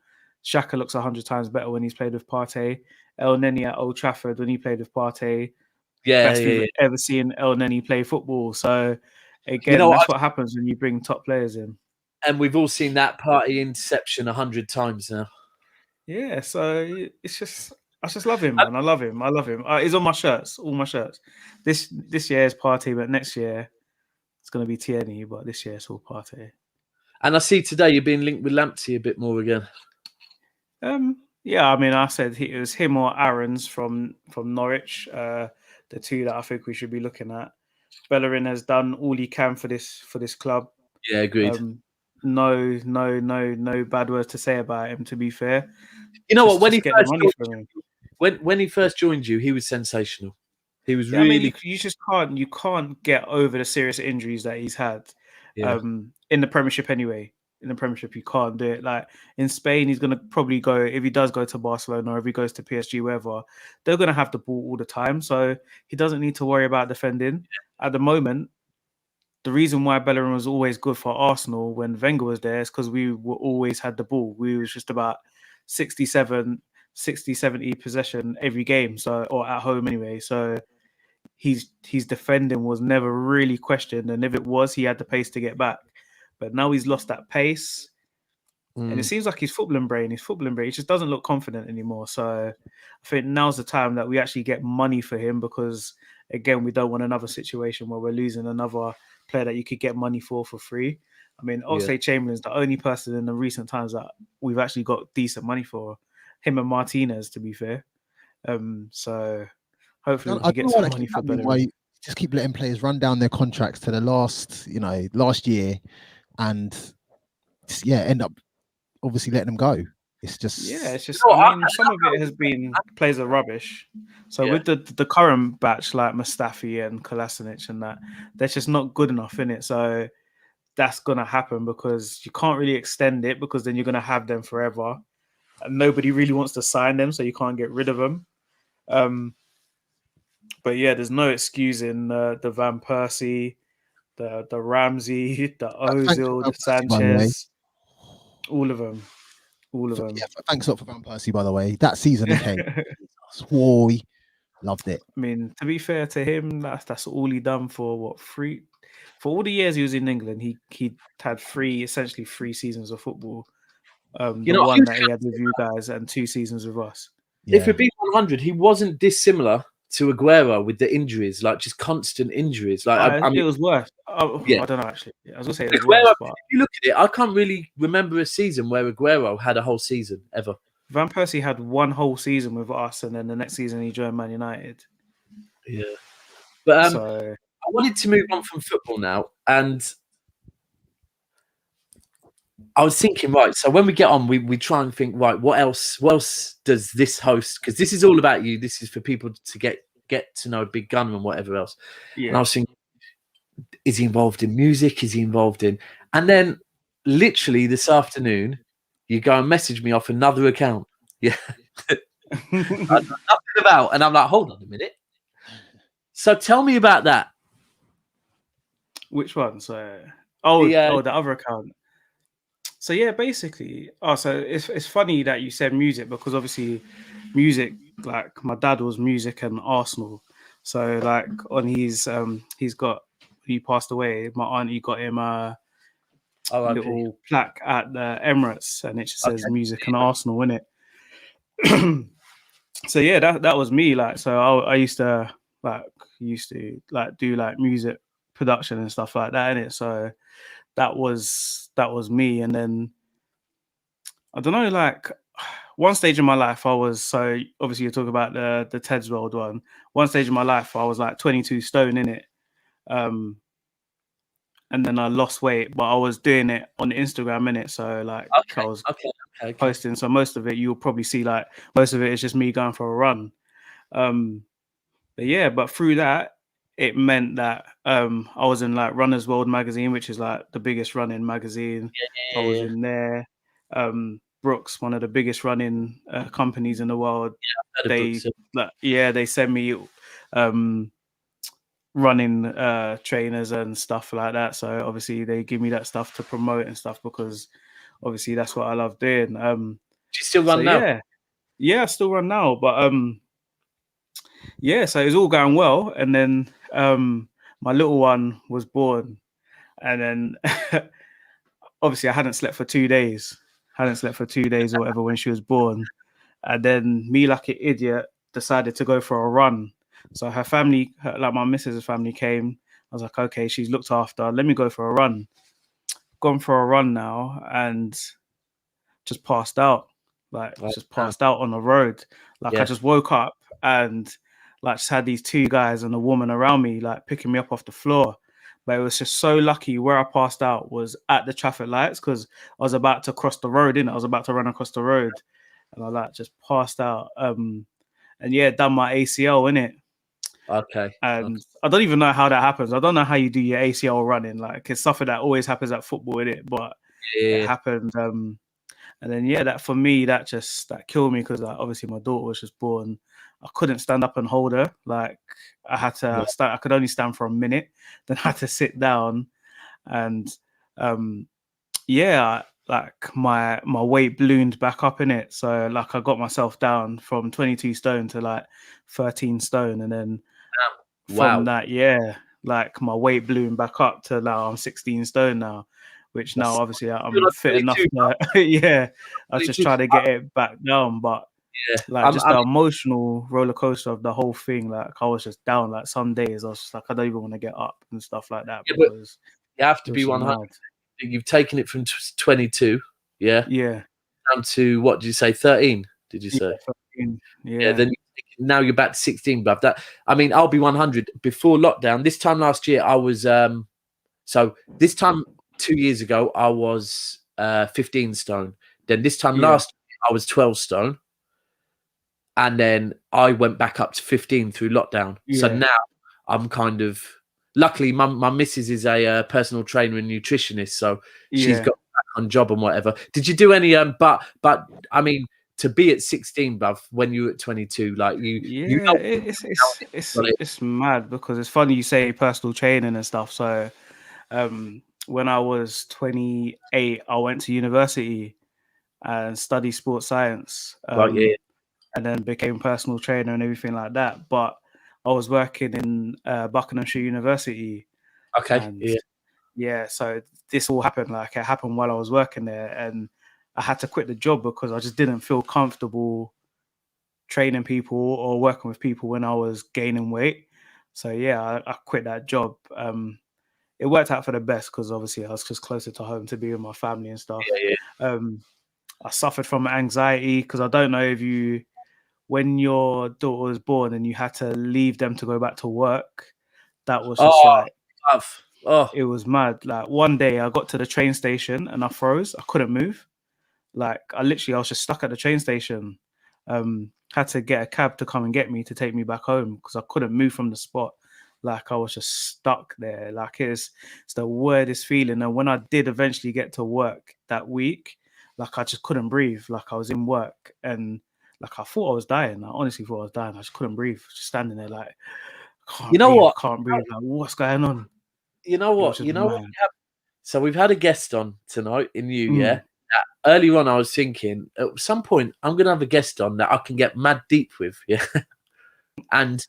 Xhaka looks 100 times better when he's played with Partey. El Neni at Old Trafford when he played with Partey. Best we've ever seen El Neni play football. So again, that's what happens when you bring top players in. And we've all seen that Partey interception 100 times now. Yeah, so it's just... I just love him, man. I love him. He's on my shirts, all my shirts. This year is Partey, but next year it's going to be Tierney, but this year it's all Partey. And I see today you're being linked with Lamptey a bit more again. Yeah, I mean, I said it was him or Aaron's from Norwich, the two that I think we should be looking at. Bellerin has done all he can for this club. Yeah, agreed. No bad words to say about him, to be fair. You know what? When he first joined you, he was sensational. He was really... I mean, you can't get over the serious injuries that he's had. Yeah. In the Premiership anyway. In the Premiership, you can't do it. Like in Spain, he's going to probably go, if he does go to Barcelona or if he goes to PSG, wherever, they're going to have the ball all the time. So he doesn't need to worry about defending. At the moment, the reason why Bellerin was always good for Arsenal when Wenger was there is because we were always had the ball. We was just about 60, 70 possession every game, or at home anyway. So his defending was never really questioned, and if it was, he had the pace to get back. But now he's lost that pace, and it seems like his footballing brain, he just doesn't look confident anymore. So I think now's the time that we actually get money for him, because again, we don't want another situation where we're losing another player that you could get money for free. I mean, Oxlade-Chamberlain's the only person in the recent times that we've actually got decent money for. Him and Martinez, to be fair. So hopefully we can get some money for Bellerin. Just keep letting players run down their contracts to the last year, and end up obviously letting them go. It's just I mean, some of it has been players are rubbish. So with the current batch like Mustafi and Kolasinac and that, they're just not good enough in it. So that's gonna happen because you can't really extend it, because then you're gonna have them forever, and nobody really wants to sign them, so you can't get rid of them. But yeah, there's no excusing the Van Persie, the Ramsey, the Ozil, the Sanchez, all of them. Yeah, thanks a lot for Van Persie, by the way. That season he came, swore he loved it. I mean, to be fair to him, that's all he done for all the years he was in England. He had essentially three seasons of football. One that he had with you guys and 2 seasons with us. Yeah. If we're being 100, he wasn't dissimilar to Aguero with the injuries, like just constant injuries. Like it was worse. I don't know actually. I was gonna say it was Aguero, worse, but if you look at it, I can't really remember a season where Aguero had a whole season ever. Van Persie had one whole season with us, and then the next season he joined Man United. Yeah, but I wanted to move on from football now, and I was thinking, right, so when we get on, we try and think, right, what else does this host, because this is all about you, this is for people to get to know Big Gunner and whatever else. Yeah. And I was thinking, is he involved in music? Is he involved in... And then literally this afternoon, you go and message me off another account. Yeah. Nothing about, and I'm like, hold on a minute. So tell me about that. Which one? So, the other account. So yeah, basically, so it's funny that you said music, because obviously music, like my dad was music and Arsenal. So like on his he passed away, my auntie got him R.I.P. little plaque at the Emirates, and it just says Okay. music and Arsenal in it. So yeah, that was me. Like, so I used to do like music production and stuff like that in it. So that was me. And then I don't know, like one stage in my life I was, so obviously you're talking about the Ted's World one. One stage in my life I was like 22 stone in it. And then I lost weight, but I was doing it on Instagram in it. So like I was Okay. posting. So most of it you'll probably see, like most of it is just me going for a run. But through that, it meant that I was in like Runner's World magazine, which is like the biggest running magazine. I was in there. Brooks, one of the biggest running companies in the world. They send me running trainers and stuff like that. So obviously they give me that stuff to promote and stuff, because obviously that's what I love doing. Do you still run now? Yeah, I still run now, but so it was all going well, and then my little one was born, and then obviously I hadn't slept for 2 days. Or whatever when she was born, and then me, like an idiot, decided to go for a run. So her family, like my missus' family, came. I was like, okay, she's looked after. Let me go for a run. Gone for a run now, and just passed out. Just passed out on the road. I just woke up and like just had these two guys and a woman around me, like picking me up off the floor. But it was just so lucky where I passed out was at the traffic lights, because I was about to cross the road. I was about to run across the road, and I like just passed out. And done my ACL in it. Okay. And I don't even know how that happens. I don't know how you do your ACL running. Like, it's something that always happens at football, in it, but it happened. And then that for me, that killed me, because like, obviously my daughter was just born. I couldn't stand up and hold her. Like, I had to stand. I could only stand for a minute. Then I had to sit down, and like my weight ballooned back up in it. So like I got myself down from 22 stone to like 13 stone, and then from that, like my weight ballooned back up to now I'm 16 stone now, which now obviously I'm fit enough to I was just trying to get it back down, but just the emotional roller coaster of the whole thing. Like, I was just down. Like, some days I was just like, I don't even want to get up and stuff like that, because you have to be 100. You've taken it from 22, down to, what did you say, 13? Did you say? 13, then now you're back to 16, bruv. That, I mean, I'll be 100 before lockdown. This time last year, I was so this time 2 years ago, I was 15 stone. Then this time last year, I was 12 stone. And then I went back up to 15 through lockdown. So now I'm kind of, luckily my missus is a personal trainer and nutritionist, so she's got back on job and whatever. Did you do any but I mean, to be at 16, bruv, when you were at 22, like it's mad, because it's funny you say personal training and stuff. So when I was 28, I went to university and studied sports science. And then became personal trainer and everything like that. But I was working in Buckinghamshire University. So this all happened. Like, it happened while I was working there, and I had to quit the job because I just didn't feel comfortable training people or working with people when I was gaining weight. So I quit that job. It worked out for the best, because obviously I was just closer to home to be with my family and stuff. I suffered from anxiety, because I don't know if when your daughter was born and you had to leave them to go back to work, that was just it was mad. Like, one day I got to the train station and I froze. I couldn't move. Like, I was just stuck at the train station. Had to get a cab to come and get me, to take me back home, because I couldn't move from the spot. Like, I was just stuck there. Like, it's the weirdest feeling. And when I did eventually get to work that week, like, I just couldn't breathe. Like, I was in work and like, I thought I was dying. I honestly thought I was dying. I just couldn't breathe. Just standing there like, can't breathe. Like, what's going on? You know what? So we've had a guest on tonight in you, Earlier on, I was thinking at some point I'm going to have a guest on that I can get mad deep with, And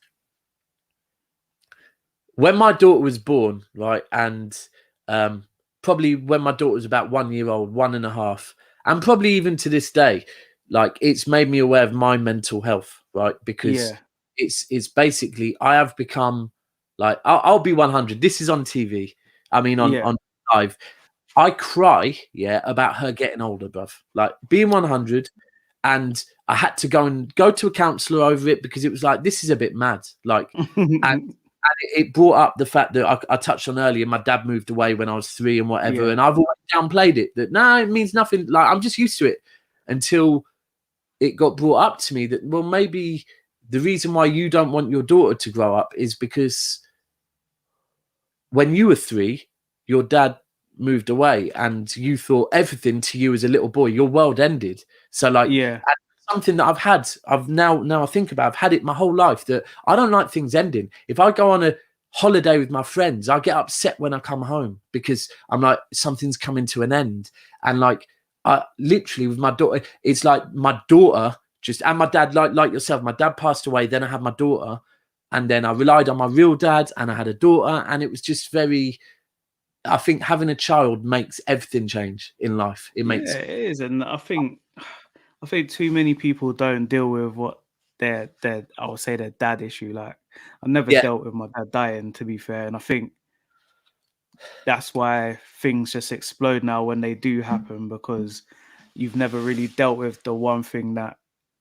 when my daughter was born, right, and probably when my daughter was about 1 year old, 1.5, and probably even to this day, like it's made me aware of my mental health, right? Because it's basically I have become like I'll be 100. This is on TV. I mean on live. I cry, about her getting older, bruv. Like being 100, and I had to go to a counsellor over it because it was like this is a bit mad. Like, and it brought up the fact that I touched on earlier. My dad moved away when I was 3 and whatever, and I've always downplayed it. That it means nothing. Like I'm just used to it until it got brought up to me that well maybe the reason why you don't want your daughter to grow up is because when you were 3, your dad moved away and you thought everything to you as a little boy, your world ended. So like, something that I've now I think about, I've had it my whole life that I don't like things ending. If I go on a holiday with my friends, I get upset when I come home because I'm like, something's coming to an end. And like, I literally with my daughter, it's like my daughter and my dad, like yourself, my dad passed away. Then I had my daughter, and then I relied on my real dad, and I had a daughter, and it was just very. I think having a child makes everything change in life. It is, and I think too many people don't deal with what their I would say their dad issue. Like I never dealt with my dad dying, to be fair, and I think that's why things just explode now when they do happen, because you've never really dealt with the one thing that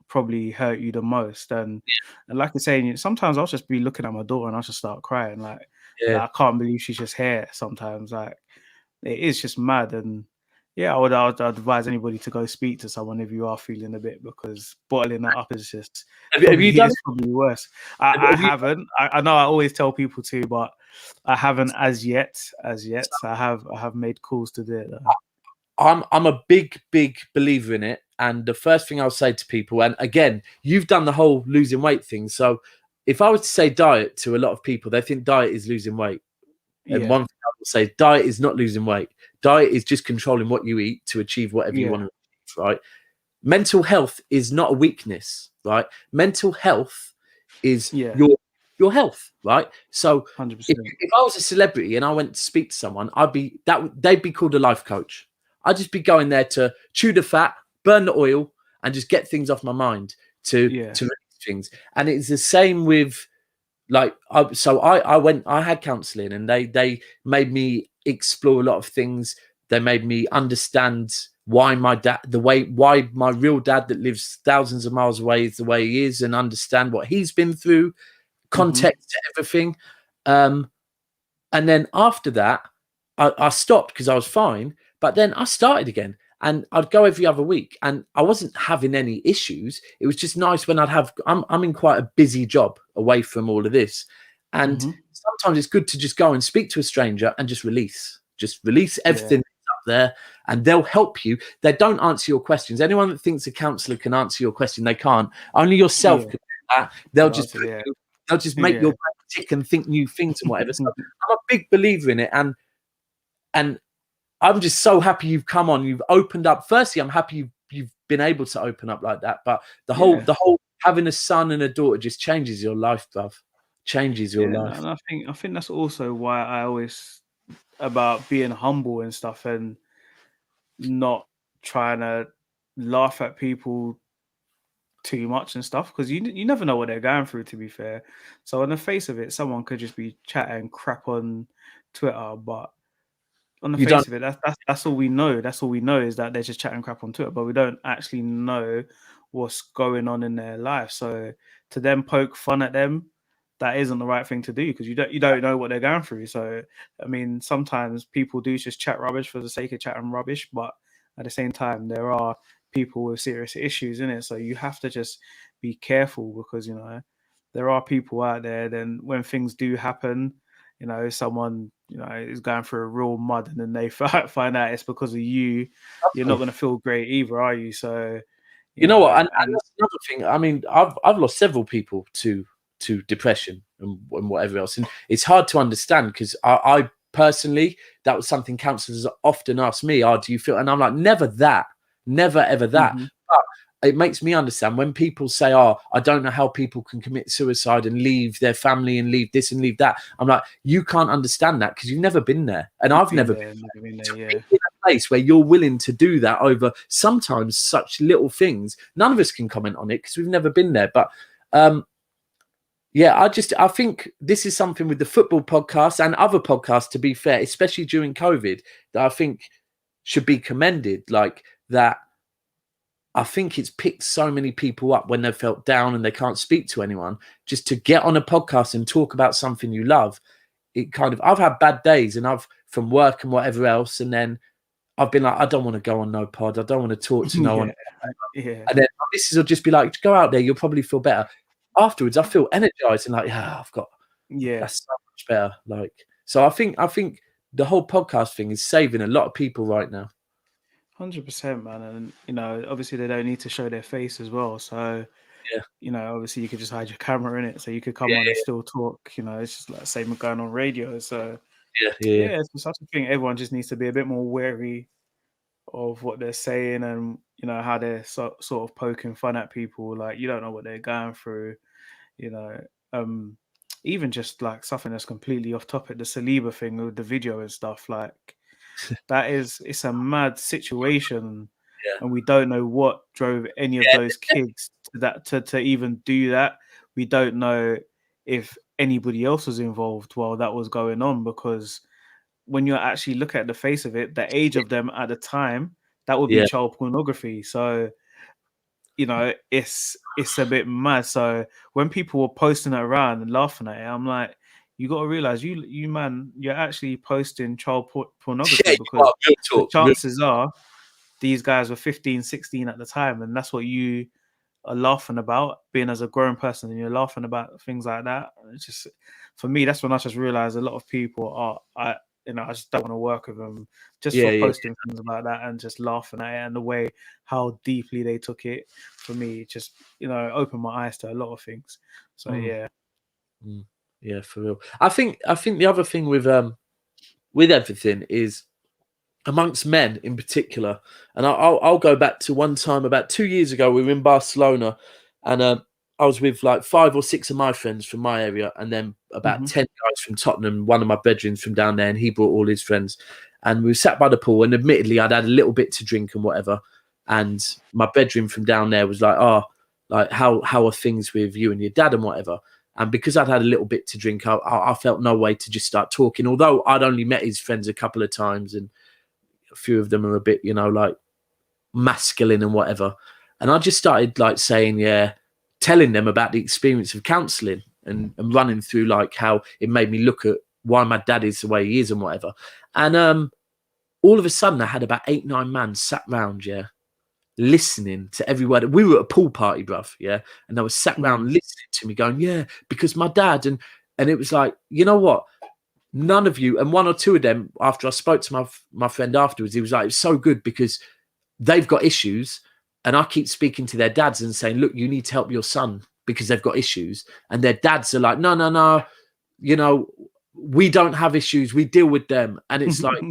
probably hurt you the most. And like you're saying, sometimes I'll just be looking at my daughter and I'll just start crying. Like I can't believe she's just here sometimes. Like it is just mad. And I would advise anybody to go speak to someone if you are feeling a bit, because bottling that up is just have you done probably worse. I haven't. I know I always tell people to, but I haven't as yet. I have made calls to do it though. I'm a big believer in it, and the first thing I'll say to people, and again, you've done the whole losing weight thing. So if I was to say diet to a lot of people, they think diet is losing weight. And one thing I will say, diet is not losing weight. Diet is just controlling what you eat to achieve whatever you want to achieve, right? Mental health is not a weakness, right? Mental health is your health, right? So 100%. If I was a celebrity and I went to speak to someone, they'd be called a life coach. I'd just be going there to chew the fat, burn the oil, and just get things off my mind to release things. And it's the same with like I had counselling, and they made me explore a lot of things. They made me understand why why my real dad that lives thousands of miles away is the way he is, and understand what he's been through, context to everything. And then after that, I stopped because I was fine. But then I started again, and I'd go every other week, and I wasn't having any issues. It was just nice when I'm in quite a busy job away from all of this. And sometimes it's good to just go and speak to a stranger and just release everything that's up there, and they'll help you. They don't answer your questions. Anyone that thinks a counsellor can answer your question, they can't. Only yourself can do that. They'll just make your brain tick and think new things and whatever. So I'm a big believer in it, and I'm just so happy you've come on. You've opened up. Firstly, I'm happy you've been able to open up like that. But the whole having a son and a daughter just changes your life, bruv. Changes your life. And I think that's also why I always about being humble and stuff, and not trying to laugh at people too much and stuff, because you never know what they're going through, to be fair. So on the face of it, someone could just be chatting crap on Twitter, but on the face of it, that's all we know. That's all we know is that they're just chatting crap on Twitter, but we don't actually know what's going on in their life. So to then poke fun at them, that isn't the right thing to do, because you don't know what they're going through. So I mean, sometimes people do just chat rubbish for the sake of chatting rubbish, but at the same time, there are people with serious issues in it. So you have to just be careful, because there are people out there. Then when things do happen, someone is going through a real mud, and then they find out it's because of you. You're not going to feel great either, are you? So you know what? And that's another thing. I mean, I've lost several people to depression and whatever else, and it's hard to understand, because I personally, that was something counsellors often ask me, do you feel? And I'm like, never ever that. But it makes me understand when people say, "Oh, I don't know how people can commit suicide and leave their family and leave this and leave that." I'm like, you can't understand that because you've never been there, and I've never been there. To be in a place where you're willing to do that over sometimes such little things. None of us can comment on it because we've never been there, but. Yeah, I think this is something with the football podcast and other podcasts, to be fair, especially during COVID, that I think should be commended. Like that, I think it's picked so many people up when they felt down and they can't speak to anyone. Just to get on a podcast and talk about something you love. It kind of, I've had bad days and I've from work and whatever else, and then I've been like, I don't want to go on no pod. I don't want to talk to no one. Yeah. And then my missus will just be like, go out there, you'll probably feel better. Afterwards, I feel energized and like, yeah, that's so much better. Like, so I think the whole podcast thing is saving a lot of people right now. 100%, man. And obviously they don't need to show their face as well. So obviously you could just hide your camera in it, so you could come on and still talk. It's just like the same going on radio. So it's such a thing. Everyone just needs to be a bit more wary of what they're saying and how they're sort of poking fun at people. Like, you don't know what they're going through. Even just like something that's completely off topic, the Saliba thing with the video and stuff, like it's a mad situation, and we don't know what drove any of those kids to even do that. We don't know if anybody else was involved while that was going on, because when you actually look at the face of it, the age of them at the time, that would be child pornography. So it's a bit mad. So when people were posting it around and laughing at it, I'm like, you got to realize you man, you're actually posting child pornography, because the chances are these guys were 15, 16 at the time, and that's what you are laughing about, being as a grown person, and you're laughing about things like that. It's just, for me, that's when I just realized a lot of people I just don't want to work with them just for posting things like that and just laughing at it, and the way how deeply they took it. For me, it just opened my eyes to a lot of things. So yeah, for real. I think the other thing with everything is amongst men in particular, and I'll go back to one time about 2 years ago. We were in Barcelona, and I was with like 5 or 6 of my friends from my area, and then about 10 guys from Tottenham, one of my bedrooms from down there, and he brought all his friends. And we sat by the pool, and admittedly, I'd had a little bit to drink and whatever. And my bedroom from down there was like, oh, like how are things with you and your dad and whatever. And because I'd had a little bit to drink, I felt no way to just start talking. Although I'd only met his friends a couple of times, and a few of them are a bit, like masculine and whatever. And I just started like saying, telling them about the experience of counselling and running through like how it made me look at why my dad is the way he is and whatever. And all of a sudden I had about 8, 9 man sat round, listening to every word. We were at a pool party, bruv, and they were sat round listening to me going, because my dad, and it was like, you know what? None of you, and 1 or 2 of them, after I spoke to my friend afterwards, he was like, it's so good because they've got issues, and I keep speaking to their dads and saying, look, you need to help your son because they've got issues. And their dads are like, no, we don't have issues, we deal with them. And it's like,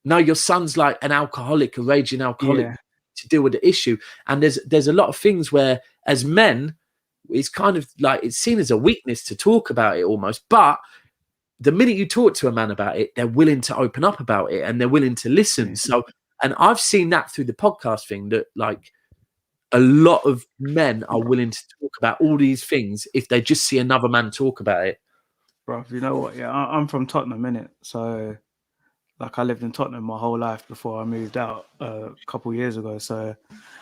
no, your son's like an alcoholic, a raging alcoholic, to deal with the issue. And there's a lot of things where as men, it's kind of like it's seen as a weakness to talk about it almost, but the minute you talk to a man about it, they're willing to open up about it and they're willing to listen. So, and I've seen that through the podcast thing, that like a lot of men are willing to talk about all these things if they just see another man talk about it. Bro, you know what? Yeah, I'm from Tottenham, innit? So, like, I lived in Tottenham my whole life before I moved out a couple years ago. So,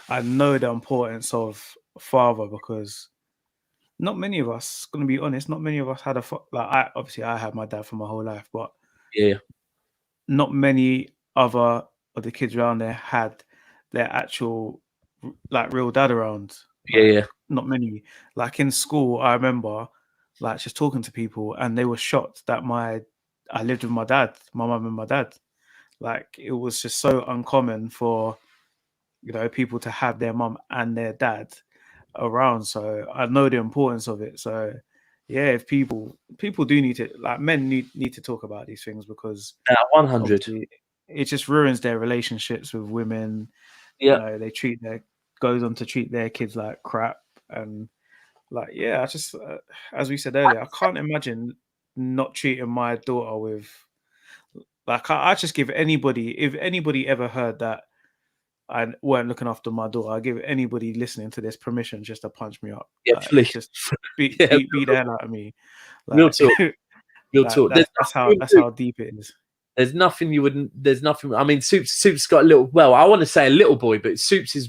I know the importance of father, because not many of us, going to be honest, not many of us had I had my dad for my whole life, but not many other of the kids around there had their actual like real dad around. Not many. Like in school, I remember like just talking to people and they were shocked that I lived with my dad, my mum and my dad. Like it was just so uncommon for people to have their mum and their dad around. So I know the importance of it. So if people do need to, like, men need to talk about these things, because 100, it just ruins their relationships with women. They treat goes on to treat their kids like crap. And like, yeah, I just, as we said earlier, I can't imagine not treating my daughter with, like, I just give anybody, if anybody ever heard that I weren't looking after my daughter, I give anybody listening to this permission just to punch me up. Yeah, Like, please. just beat Yeah, the hell out of me. real Like, talk. Real like, talk. that's how deep it is. There's nothing you wouldn't. There's nothing. I mean, Soup's got a little. Well, I want to say a little boy, but Soup's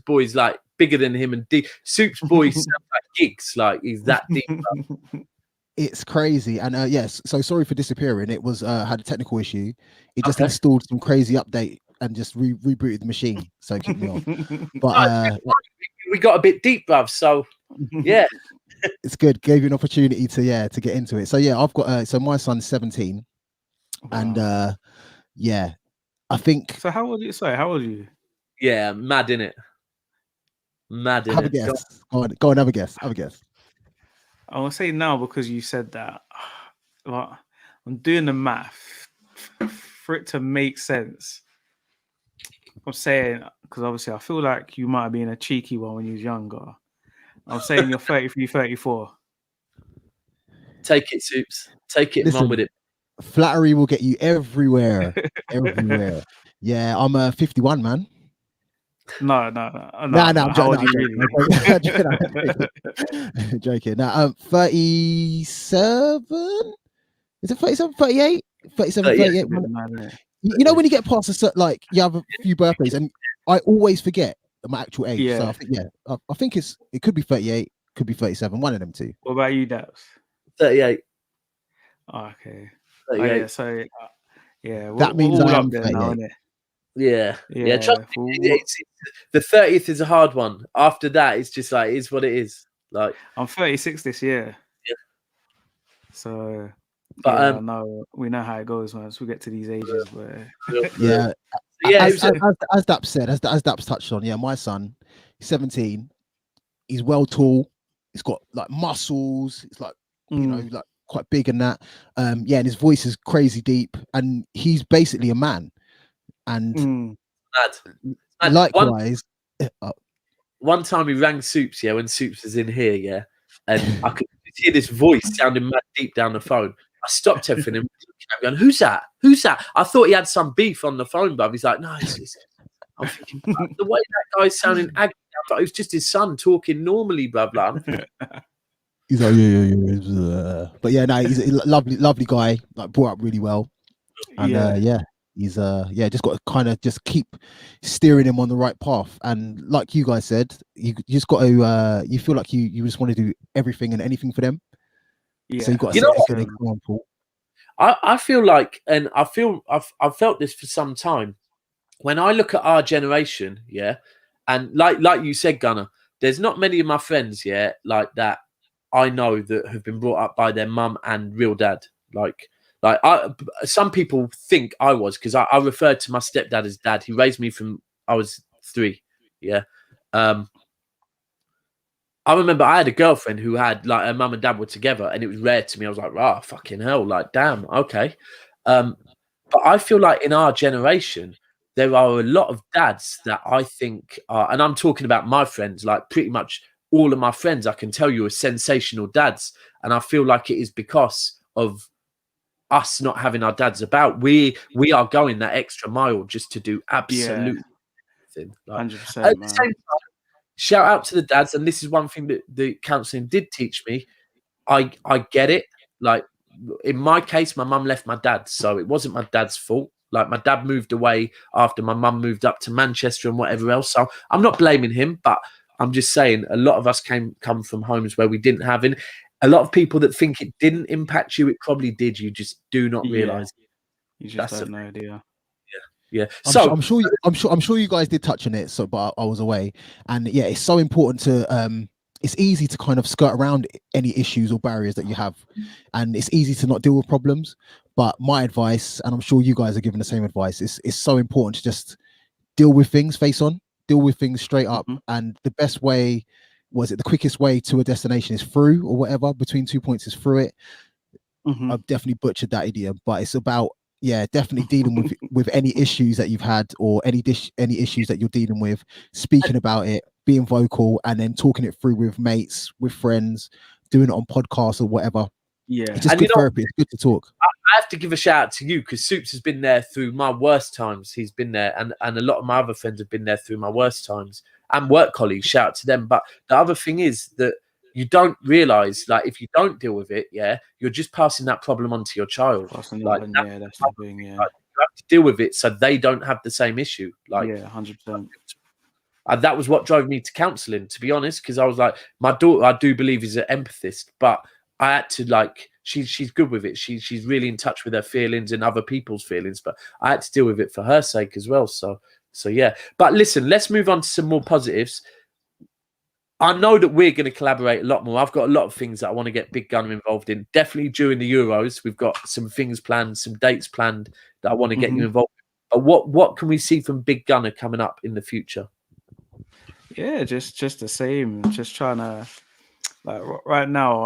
boy's like bigger than him, and deep. Soup's boy sounds like gigs. Like he's that deep. It's crazy. And yes, so sorry for disappearing. It was had a technical issue. It just installed some crazy update and just rebooted the machine, so it kicked me off. But we got a bit deep, bruv. So yeah, it's good. Gave you an opportunity to get into it. So yeah, I've got so my son's 17. And yeah, I think. So how old are you? Sorry, how old are you? Yeah, mad in it. Mad in have it. A guess. Go on, have a guess. Have a guess. I will say now because you said that. Like, I'm doing the math for it to make sense. I'm saying because obviously I feel like you might have been a cheeky one when you was younger. I'm saying you're 33, 34. Take it, Soups. Take it and run with it. Flattery will get you everywhere. Everywhere. Yeah, I'm 51, man. No. I'm joking. Now, 37? Is it 37, 38? 37, 38. You know when you get past a certain, like, you have a few birthdays, and I always forget my actual age. Yeah. So I think, I think it could be 38, could be 37, one of them two. What about you, Daps? 38. Oh, okay. 38. Oh, yeah, so that means all I up am there 38. now, isn't it? Yeah. It's, the 30th is a hard one. After that, it's just like it's what it is. Like I'm 36 this year. Yeah. So, but no, we know how it goes once we get to these ages. But as Daps said, as Daps touched on, my son, he's 17. He's well tall. He's got like muscles. It's like you know, like quite big and that. And his voice is crazy deep, and he's basically a man. And likewise, one time he rang Soups, when Soups was in here, and I could hear this voice sounding mad deep down the phone. I stopped everything and going, "Who's that? Who's that?" I thought he had some beef on the phone, but he's like, "No, it's." I'm thinking the way that guy's sounding agony. I thought it was just his son talking normally, blah blah. He's like, yeah. But no, he's a lovely guy. Like brought up really well, and he's just got to kind of just keep steering him on the right path. And like you guys said, you just got to you feel like you just want to do everything and anything for them. So you got to set a good example. I feel like, and I've felt this for some time. When I look at our generation, and like you said, Gunnar, there's not many of my friends, like that I know that have been brought up by their mum and real dad. Like some people think I was, because I referred to my stepdad as dad. He raised me from I was 3. I remember I had a girlfriend who had like her mum and dad were together, and it was rare to me. I was like, "Wow, fucking hell!" Like, damn, okay. But I feel like in our generation, there are a lot of dads that I think are, and I'm talking about my friends, like pretty much all of my friends, I can tell you, are sensational dads, and I feel like it is because of us not having our dads about. We are going that extra mile just to do absolutely everything. Like, 100%. at the same time, shout out to the dads, and this is one thing that the counselling did teach me. I get it. Like in my case, my mum left my dad, so it wasn't my dad's fault. Like my dad moved away after my mum moved up to Manchester and whatever else. So I'm not blaming him, but I'm just saying a lot of us come from homes where we didn't have it. A lot of people that think it didn't impact you, it probably did. You just do not realise. You just have no idea. Yeah. I'm sure you guys did touch on it. So, but I was away, and it's so important to. It's easy to kind of skirt around any issues or barriers that you have, and it's easy to not deal with problems. But my advice, and I'm sure you guys are giving the same advice, it's so important to just deal with things face on, deal with things straight up. And the best way, the quickest way to a destination is through, or whatever, between 2 points is through it. I've definitely butchered that idiom, but it's about yeah, definitely dealing with any issues that you've had or any issues that you're dealing with, speaking about it, being vocal, and then talking it through with mates, with friends, doing it on podcasts or whatever. Yeah, It's just good therapy. It's good to talk. I have to give a shout out to you because Soups has been there through my worst times. He's been there, and a lot of my other friends have been there through my worst times, and work colleagues. Shout out to them. But the other thing is that you don't realize, like, if you don't deal with it, you're just passing that problem on to your child. Like, that's the thing. Yeah, like, you have to deal with it so they don't have the same issue. Like, 100%. And that was what drove me to counselling, to be honest, because I was like, my daughter, I do believe, is an empathist, but I had to, like, she's good with it. She's really in touch with her feelings and other people's feelings, but I had to deal with it for her sake as well. So yeah. But listen, let's move on to some more positives. I know that we're going to collaborate a lot more. I've got a lot of things that I want to get Big Gunner involved in. Definitely during the Euros, we've got some things planned, some dates planned that I want to get you involved in. But what can we see from Big Gunner coming up in the future? Yeah, just the same. Just trying to, like, right now,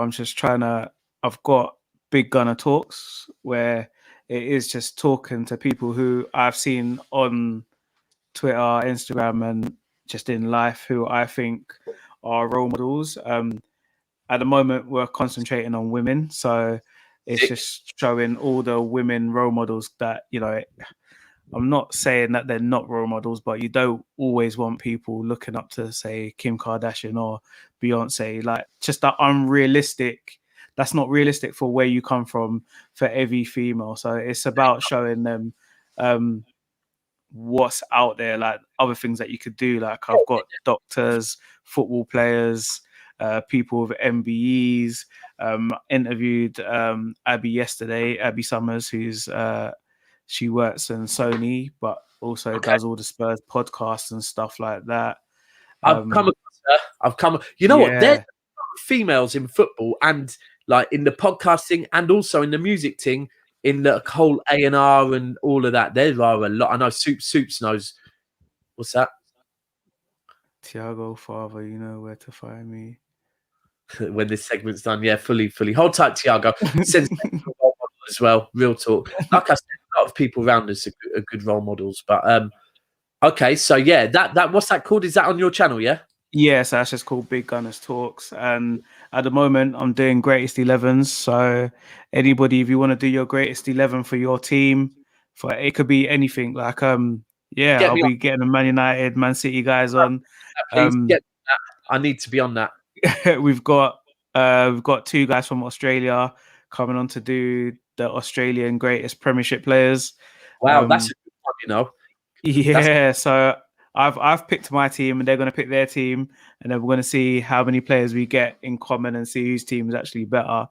I've got Big Gunner talks where it is just talking to people who I've seen on Twitter, Instagram, and just in life who I think are role models. At the moment, we're concentrating on women. So it's just showing all the women role models that, you know, I'm not saying that they're not role models, but you don't always want people looking up to, say, Kim Kardashian or Beyonce. Like, just that unrealistic. That's not realistic for where you come from for every female. So it's about showing them what's out there, like other things that you could do. Like, I've got doctors, football players, people with MBEs. Interviewed Abby Summers, who's she works in Sony, but also does all the Spurs podcasts and stuff like that. I've come across her. You know what? There's females in football and, like, in the podcasting and also in the music thing, in the whole A&R and all of that. There are a lot. I know Soups knows. What's that? Tiago, father, you know where to find me. When this segment's done, fully. Hold tight, Tiago. As well, real talk. Like I said, a lot of people around us are good role models. But okay, so that what's that called? Is that on your channel? Yeah, so that's just called Big Gunners Talks. And at the moment, I'm doing greatest 11s. So anybody, if you want to do your greatest 11 for your team, for it could be anything. Like I'll be getting the Man United, Man City guys on. Please get that. I need to be on that. We've got two guys from Australia coming on to do the Australian greatest Premiership players. Wow, that's a good one, you know. Yeah, so I've picked my team, and they're going to pick their team, and then we're going to see how many players we get in common and see whose team is actually better.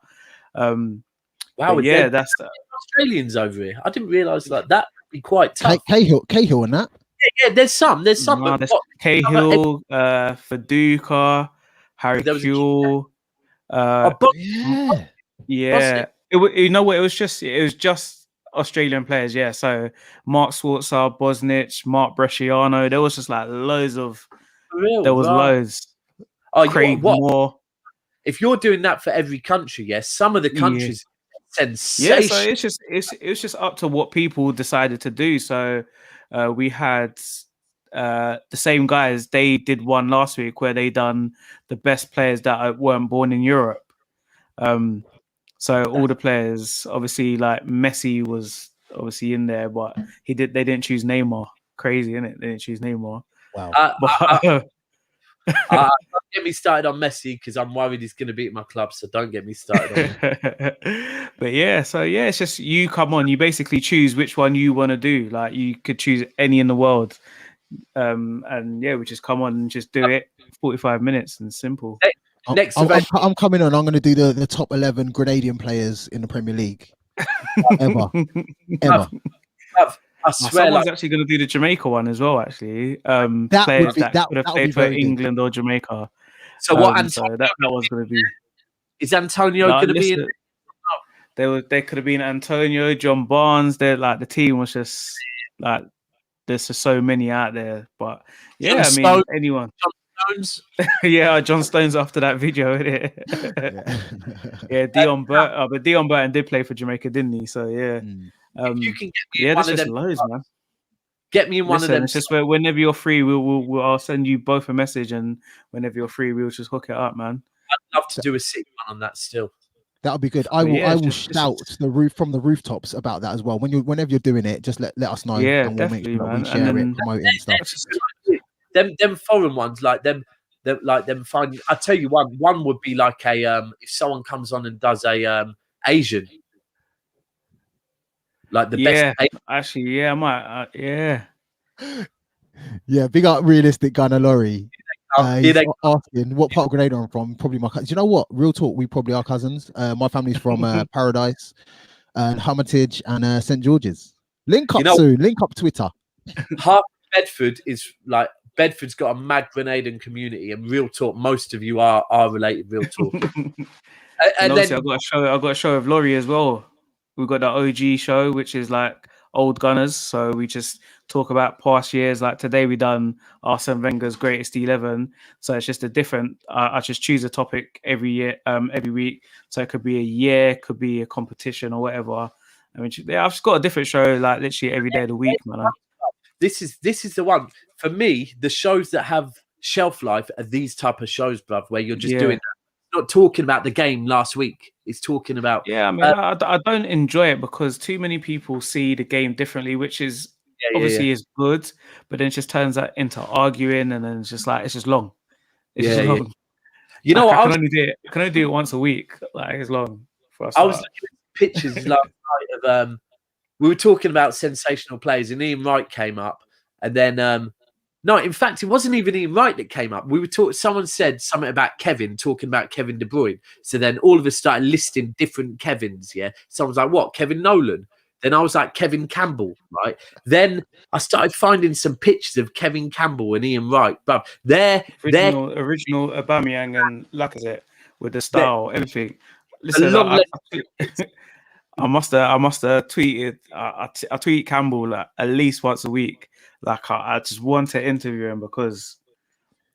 Wow, that's Australians over here. I didn't realise that would be quite tough. Cahill and that. Yeah, there's some. There's Cahill, Faduka, Harry Kewell. You know what? It was just Australian players. Yeah, so Mark Schwarzer, Bosnich, Mark Bresciano. There was just like loads of. Loads. Oh, Craig Moore. If you're doing that for every country, some of the countries. Yeah, so it's just up to what people decided to do. So we had the same guys. They did one last week where they done the best players that weren't born in Europe. So all the players, obviously, like Messi was obviously in there, but they didn't choose Neymar. Crazy, isn't it? They didn't choose Neymar. Wow. Don't get me started on Messi because I'm worried he's going to beat my club. So don't get me started on him. But it's just you come on. You basically choose which one you want to do. Like you could choose any in the world, and we just come on and just do it. 45 minutes and simple. I'm coming on. I'm going to do the top 11 Grenadian players in the Premier League ever. I swear, someone's actually going to do the Jamaica one as well. Actually, players that would have played for England or Jamaica. So what? That was going to be. Is Antonio going to be in? They could have been Antonio, John Barnes. They're like the team was just like there's just so many out there. But anyone. John Stones. John Stones after that video, isn't it? Dion Burton. But Dion Burton did play for Jamaica, didn't he? So If you can get me in Yeah, one there's of just them, loads, man. get me in one of Listen, them. it's just whenever you're free, I'll send you both a message, and whenever you're free, we'll just hook it up, man. I'd love to do a City one on that still. That'll be good. But yeah, I it's will just shout the roof from the rooftops about that as well. Whenever you're doing it, just let us know, yeah, and we'll make definitely, sure that we man. And share it, then promote it and stuff. that's just Them foreign ones like them finding. I tell you one would be like a if someone comes on and does a Asian, like the best. Actually, yeah, I might, yeah. Yeah, big up realistic Gunner Laurie. Here He's they asking what part of Grenada I'm from. Probably my cousins. You know what? Real talk, we probably are cousins. My family's from Paradise, and Hermitage, and St George's. Link up soon. Link up Twitter. half Bedford is like Bedford's got a mad Grenadian community, and real talk, most of you are related. Real talk, And obviously, then I got a show of Laurie as well. We've got the OG show, which is like old Gunners. So we just talk about past years. Like today, we done Arsene Wenger's greatest 11. So it's just a different. I just choose a topic every year, every week. So it could be a year, could be a competition or whatever. I mean, I've just got a different show like literally every day of the week, man. this is the one for me. The shows that have shelf life are these type of shows, bruv, where you're just doing that. Not talking about the game last week. It's talking about I mean, I don't enjoy it because too many people see the game differently, which is obviously is good, but then it just turns that into arguing, and then it's just like it's just long. It's just long. You know what? I can only do it once a week. Like it's long. I was looking at pictures last night of we were talking about sensational players, and Ian Wright came up, and then no, in fact, it wasn't even Ian Wright that came up. We were talking. Someone said something about Kevin, talking about Kevin De Bruyne. So then all of us started listing different Kevins. Yeah, someone's like, "What? Kevin Nolan?" Then I was like, "Kevin Campbell." Right. Then I started finding some pictures of Kevin Campbell and Ian Wright, but they're original Aubameyang and Lacazette with the style, everything. Listen, I must have tweeted. I tweet Campbell like, at least once a week. Like I just want to interview him because,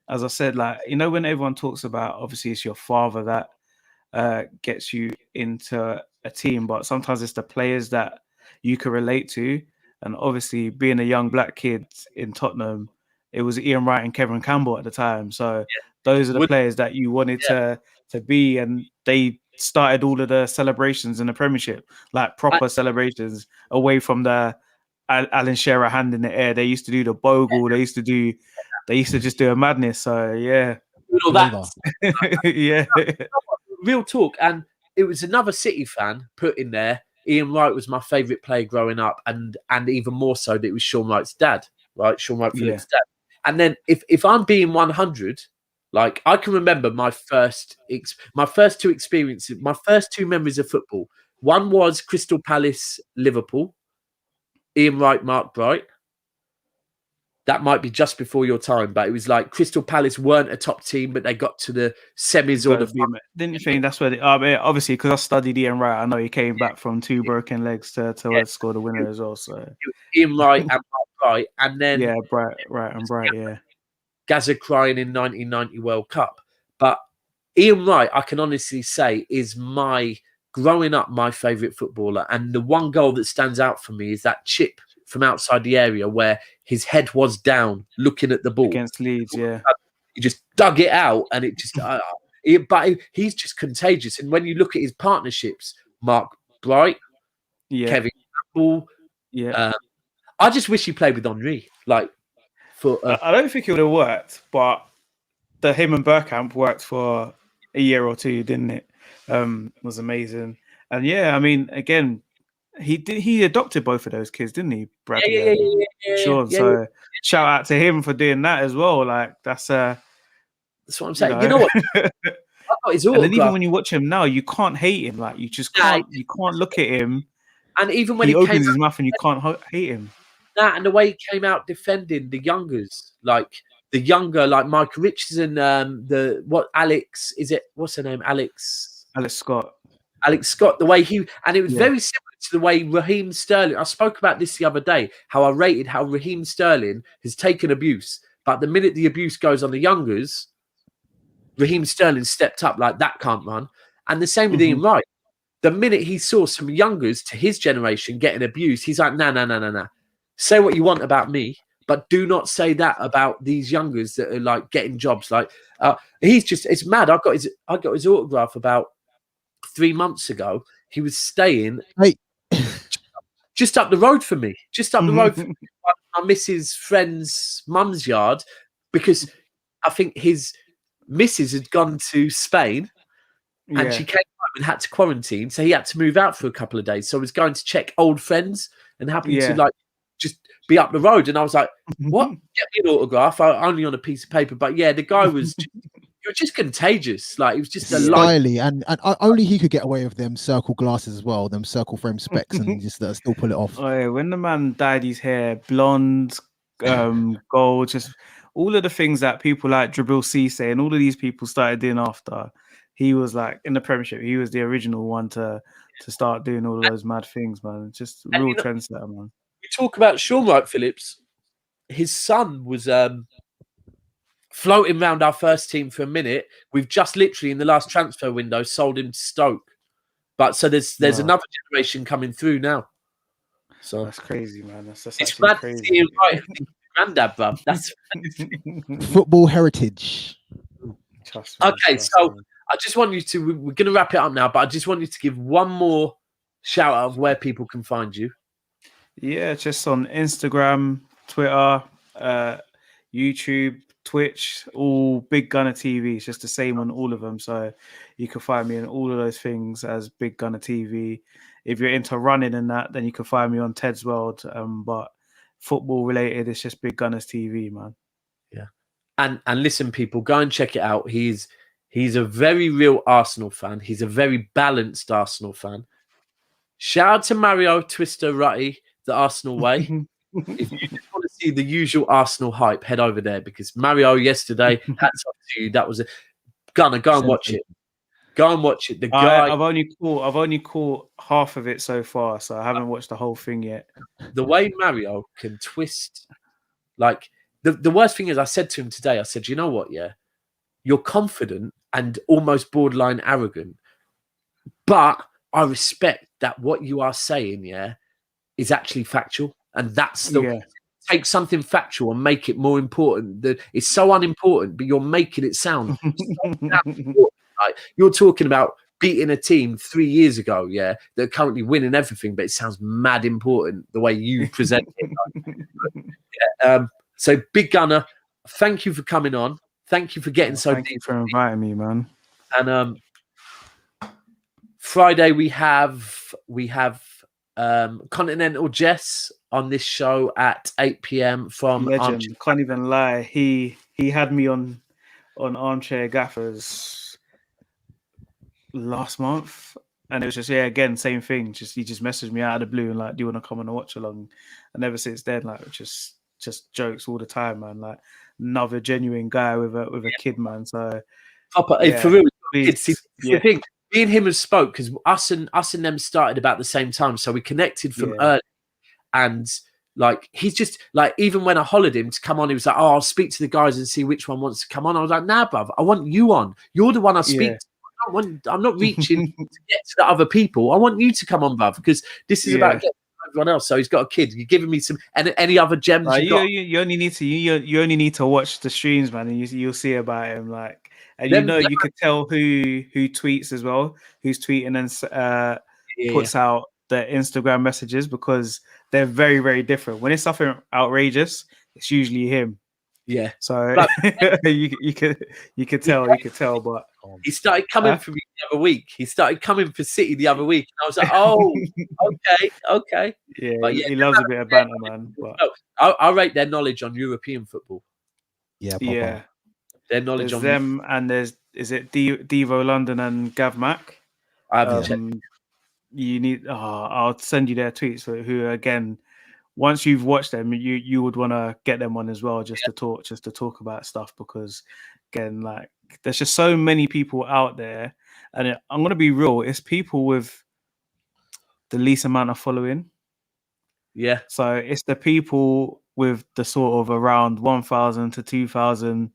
as I said, like when everyone talks about obviously it's your father that gets you into a team, but sometimes it's the players that you can relate to. And obviously, being a young black kid in Tottenham, it was Ian Wright and Kevin Campbell at the time. So those are the players that you wanted to be, and they started all of the celebrations in the Premiership, like proper celebrations, away from the Alan Shearer hand in the air. They used to do the bogle. They used to just do a madness. So yeah, yeah. Real talk, and it was another City fan put in there. Ian Wright was my favourite player growing up, and even more so that it was Sean Wright's dad, right? Sean Wright Phillips' dad. And then if I'm being 100, like I can remember my first two experiences, my first two memories of football. One was Crystal Palace, Liverpool, Ian Wright, Mark Bright. That might be just before your time, but it was like Crystal Palace weren't a top team, but they got to the semis or the. Didn't you think that's where? Obviously, because I studied Ian Wright, I know he came back from two broken legs to score the winner as well. So Ian Wright and Mark Bright, and then Bright, yeah. Gaza crying in 1990 World Cup, but Ian Wright, I can honestly say, is growing up my favourite footballer, and the one goal that stands out for me is that chip from outside the area where his head was down looking at the ball against Leeds. Yeah, he just dug it out, and it just but he's just contagious. And when you look at his partnerships, Mark Bright, Kevin Campbell, I just wish he played with Henry. Like I don't think it would have worked, but the him and Bergkamp worked for a year or two, didn't it? It was amazing. And I mean, again, he adopted both of those kids, didn't he, Bradley? Sean. So shout out to him for doing that as well. Like that's what I'm saying. You know what? And then even when you watch him now, you can't hate him. Like you just can't. You can't look at him. And even when he opens his mouth, and you can't hate him. And the way he came out defending the youngers, like the younger, like Michael Richardson, Alex, is it? What's her name? Alex Scott. Alex Scott. The way it was very similar to the way Raheem Sterling. I spoke about this the other day. How I rated how Raheem Sterling has taken abuse, but the minute the abuse goes on the youngers, Raheem Sterling stepped up like that can't run. And the same with Ian Wright. The minute he saw some youngers to his generation getting abused, he's like, nah. Say what you want about me, but do not say that about these youngers that are like getting jobs. Like it's mad. I got his autograph about 3 months ago. He was staying Hey, just up the road from me, my missus' friend's mum's yard, because I think his missus had gone to Spain and she came home and had to quarantine. So he had to move out for a couple of days. So I was going to check old friends and happened to like just be up the road. And I was like, what? Get me an autograph. Only on a piece of paper. But yeah, the guy was he was just contagious. Like, it was just a styly, and only he could get away with them circle glasses as well, them circle frame specs, and just still pull it off. Oh, yeah, when the man dyed his hair blonde, gold, just all of the things that people like Jabril Cisse and all of these people started doing after, he was like in the Premiership. He was the original one to start doing all of those mad things, man. Just a real trendsetter, man. We talk about Sean Wright Phillips. His son was floating around our first team for a minute. We've just literally in the last transfer window sold him to Stoke. But so there's another generation coming through now. So that's crazy, man. That's it's mad crazy. to see him right, granddad, bruv. That's football heritage. Okay, so I just want you to. We're going to wrap it up now, but I just want you to give one more shout out of where people can find you. Yeah, just on Instagram, Twitter, YouTube, Twitch, all Big Gunner TV. It's just the same on all of them. So you can find me in all of those things as Big Gunner TV. If you're into running and that, then you can find me on Ted's World. But football related, it's just Big Gunners TV, man. Yeah. And listen, people, go and check it out. He's a very real Arsenal fan. He's a very balanced Arsenal fan. Shout out to Mario Twister Rutty, the Arsenal way. If you just want to see the usual Arsenal hype, head over there, because Mario yesterday, hats off to you. That was a Gunner. Go and watch it. Go and watch it. The guy. I've only caught half of it so far, so I haven't watched the whole thing yet. The way Mario can twist, like the worst thing is, I said to him today, I said, you know what? Yeah, you're confident and almost borderline arrogant, but I respect that what you are saying, yeah, is actually factual. And that's the take something factual and make it more important. That it's so unimportant, but you're making it sound so important. Like, you're talking about beating a team 3 years ago, yeah, that are currently winning everything, but it sounds mad important the way you present it. So Big Gunner, thank you for coming on. Thank you for getting so deep. Thank you for inviting me, man. And Friday we have Continental Jess on this show at 8 p.m. from Legend. Can't even lie. He had me on Armchair Gaffers last month, and it was just again same thing. He just messaged me out of the blue and like, do you want to come on a watch along? And ever since then, like, just jokes all the time, man. Like, another genuine guy with a kid, man. So for real, it's the thing. Me and him have spoke because us and them started about the same time, so we connected from early. And like, he's just like, even when I hollered him to come on, he was like, "Oh, I'll speak to the guys and see which one wants to come on." I was like, "Nah, bruv, I want you on. You're the one I speak to. I'm not reaching to get to the other people. I want you to come on, bruv, because this is about getting everyone else." So he's got a kid. You're giving me some any other gems you only need to watch the streams, man, and you'll see about him. Like, and you could tell who tweets as well, who's tweeting and puts out the Instagram messages, because they're very, very different. When it's something outrageous, it's usually him. Yeah. So you could tell, but he started coming for me the other week. He started coming for City the other week, and I was like, "Oh, okay." Yeah, but he loves a bit of banter, man. But I rate their knowledge on European football. Yeah, their knowledge on them, and is it Devo London and Gav Mac? I haven't checked. You need. I'll send you their tweets. Who again? Once you've watched them, you would want to get them on as well, just to talk about stuff, because again, like, there's just so many people out there, and I'm gonna be real, it's people with the least amount of following. Yeah. So it's the people with the sort of around 1,000 to 2,000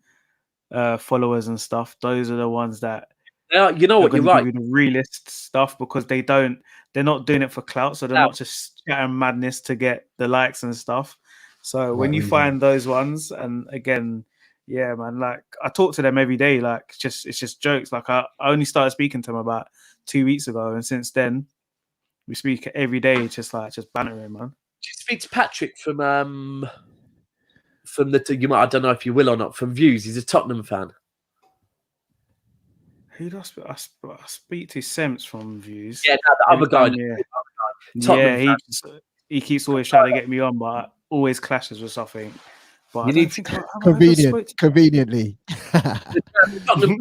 followers and stuff. Those are the ones that You know They're what? You're going to right. give you the realist stuff because they're not doing it for clout, so they're not just chatting madness to get the likes and stuff. So when you find those ones, and again, yeah, man, like I talk to them every day, like it's just jokes. Like I only started speaking to them about 2 weeks ago, and since then we speak every day, just bantering, man. Did you speak to Patrick from the I don't know if you will or not, from Views? He's a Tottenham fan. Who does I speak to? Sems from Views. Yeah, no, the other guy. Yeah, he keeps always trying to get me on, but always clashes with something. But You need to conveniently. Tottenham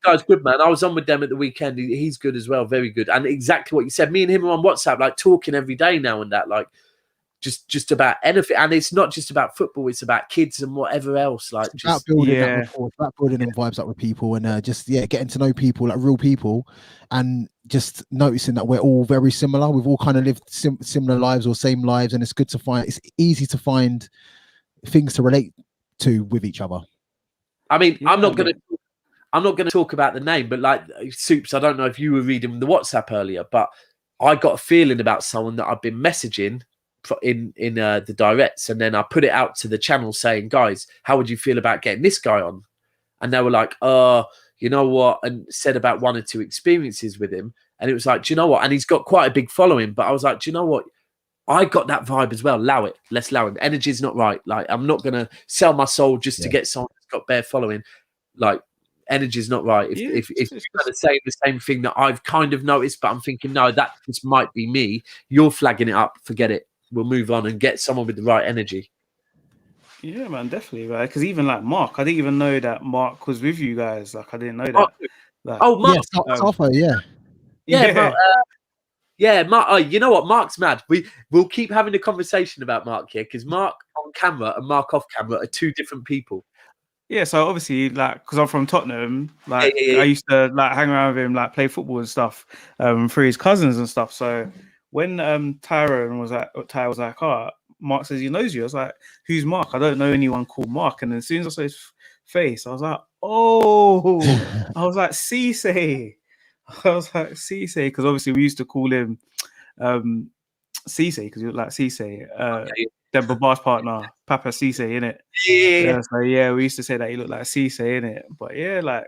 guy's good, man. I was on with them at the weekend. He's good as well, very good. And exactly what you said. Me and him are on WhatsApp, like talking every day now and that, like just about anything. And it's not just about football; it's about kids and whatever else. Like it's about building that rapport, about building them vibes up with people, and getting to know people, like real people, and just noticing that we're all very similar. We've all kind of lived similar lives or same lives, and it's good to find. It's easy to find things to relate to with each other. I mean, I'm not going to talk about the name, but like Soups, I don't know if you were reading the WhatsApp earlier, but I got a feeling about someone that I've been messaging in the directs, and then I put it out to the channel saying, guys, how would you feel about getting this guy on? And they were like, you know what? And said about 1 or 2 experiences with him. And it was like, do you know what? And he's got quite a big following, but I was like, do you know what? I got that vibe as well. Allow it. Let's allow him. Energy's not right. Like, I'm not going to sell my soul just to get someone that's got bare following. Like, energy's not right. If you're kind of saying the same thing that I've kind of noticed, but I'm thinking, no, that just might be me. You're flagging it up. Forget it. We'll move on and get someone with the right energy. Yeah, man, definitely, right? Because even like Mark, I didn't even know that Mark was with you guys. Like, I didn't know that. Like, Mark. Mark. You know what? Mark's mad. We'll keep having a conversation about Mark here because Mark on camera and Mark off camera are 2 different people. Yeah, so obviously, like, because I'm from Tottenham, like, I used to like hang around with him, like, play football and stuff, through his cousins and stuff. So when Ty was like, oh, Mark says he knows you. I was like, who's Mark? I don't know anyone called Mark. And then as soon as I saw his face, I was like, oh, I was like, Cisse. I was like, Cisse, because obviously we used to call him Cisse because he looked like Cisse. Deborah Bar's partner, Papa Cisse, innit? So we used to say that he looked like Cisse, innit? But yeah, like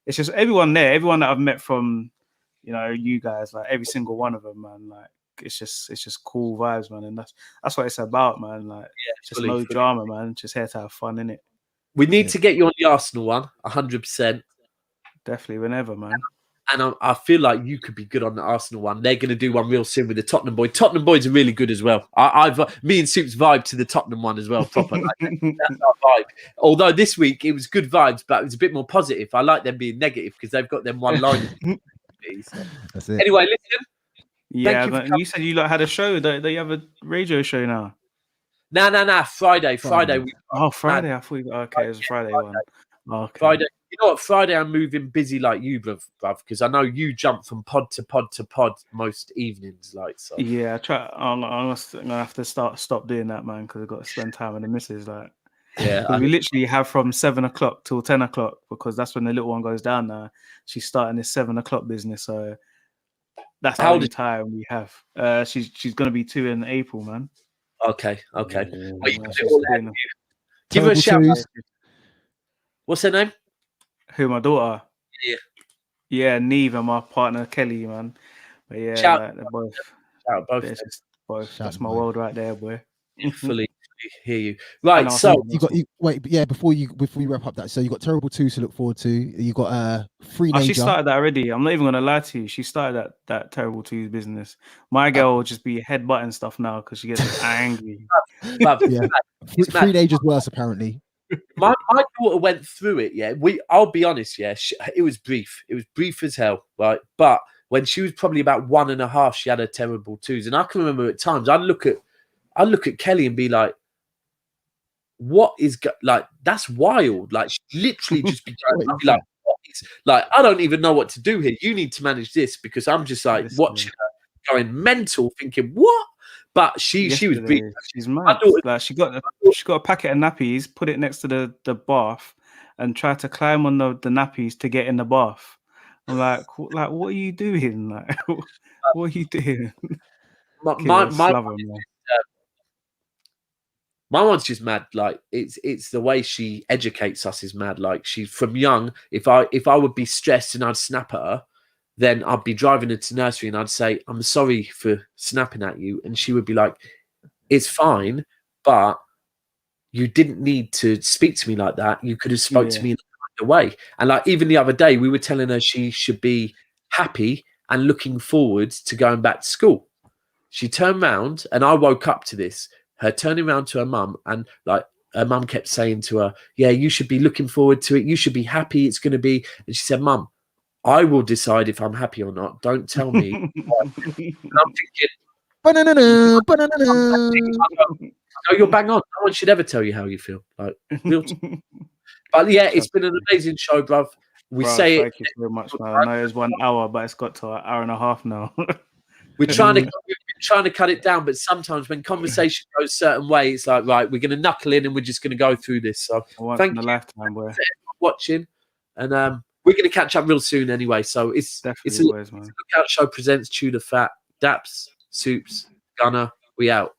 it's just everyone there, everyone that I've met from, you guys, like every single one of them, man. Like it's just cool vibes, man, and that's what it's about, man. Like just no drama, man. Just here to have fun, innit? We need to get you on the Arsenal one, 100%. Definitely, whenever, man. And I feel like you could be good on the Arsenal one. They're going to do one real soon with the Tottenham boy. Tottenham boys are really good as well. Me and Soups vibe to the Tottenham one as well. Proper, like, that's our vibe. Although this week it was good vibes, but it was a bit more positive. I like them being negative because they've got them one line. That's it. Anyway, listen. Yeah, you said you had a show. That you have a radio show now. Nah. Friday. Friday. I thought it was a Friday one. Okay. Friday. You know what? Friday I'm moving busy like you, bruv, because I know you jump from pod to pod to pod most evenings, like so. Yeah, I try. I'm gonna have to stop doing that, man, because I've got to spend time with the missus. Like, we literally have from 7 o'clock till 10 o'clock because that's when the little one goes down. Now she's starting this 7 o'clock business, so that's the only time we have. She's gonna be 2 in April, man. Okay. Give her a shout. What's her name? Who, my daughter? Yeah, Neve and my partner Kelly, man. But yeah, shout both. Shout both. Both. That's my world right there, boy. Fully hear you. Right, so before you wrap up that, so you got Terrible 2 to look forward to. You got Free Nature. She started that already. I'm not even gonna lie to you. She started that Terrible 2 business. My girl will just be headbutting stuff now because she gets angry. Free Nature's worse apparently. My daughter went through it. I'll be honest. It was brief. It was brief as hell, right? But when she was probably about 1.5, she had her Terrible 2s, and I can remember at times I'd look at Kelly and be like, "What is like? That's wild!" Like she literally just be like, "What is, like? I don't even know what to do here. You need to manage this because I'm just like watching her going mental, thinking what." But she was brief. She's mad. Like she got a packet of nappies, put it next to the bath, and tried to climb on the nappies to get in the bath. I'm like, what are you doing? Like, what are you doing? My Slava, man. my one's just mad. Like it's the way she educates us is mad. Like she from young, if I would be stressed and I'd snap at her, then I'd be driving her to nursery and I'd say, I'm sorry for snapping at you. And she would be like, it's fine, but you didn't need to speak to me like that. You could have spoke to me in a way. And like even the other day, we were telling her she should be happy and looking forward to going back to school. She turned round and I woke up to this, her turning around to her mum, and like her mum kept saying to her, yeah, you should be looking forward to it. You should be happy. It's going to be. And she said, Mum, I will decide if I'm happy or not. Don't tell me. And I'm thinking, Banana, banana. oh, you're bang on. No one should ever tell you how you feel. Like, real but yeah, it's been an amazing show, bruv. We say thank you very much, man. I know it's 1 hour, but it's got to an hour and a half now. we've been trying to cut it down, but sometimes when conversation goes a certain way, it's like, right, we're going to knuckle in and we're just going to go through this. So thank you lifetime, boy. for watching, and we're going to catch up real soon anyway. So it's Definitely it's a Lookout Show presents Chew the Fat. Daps, Soups, Gunner, we out.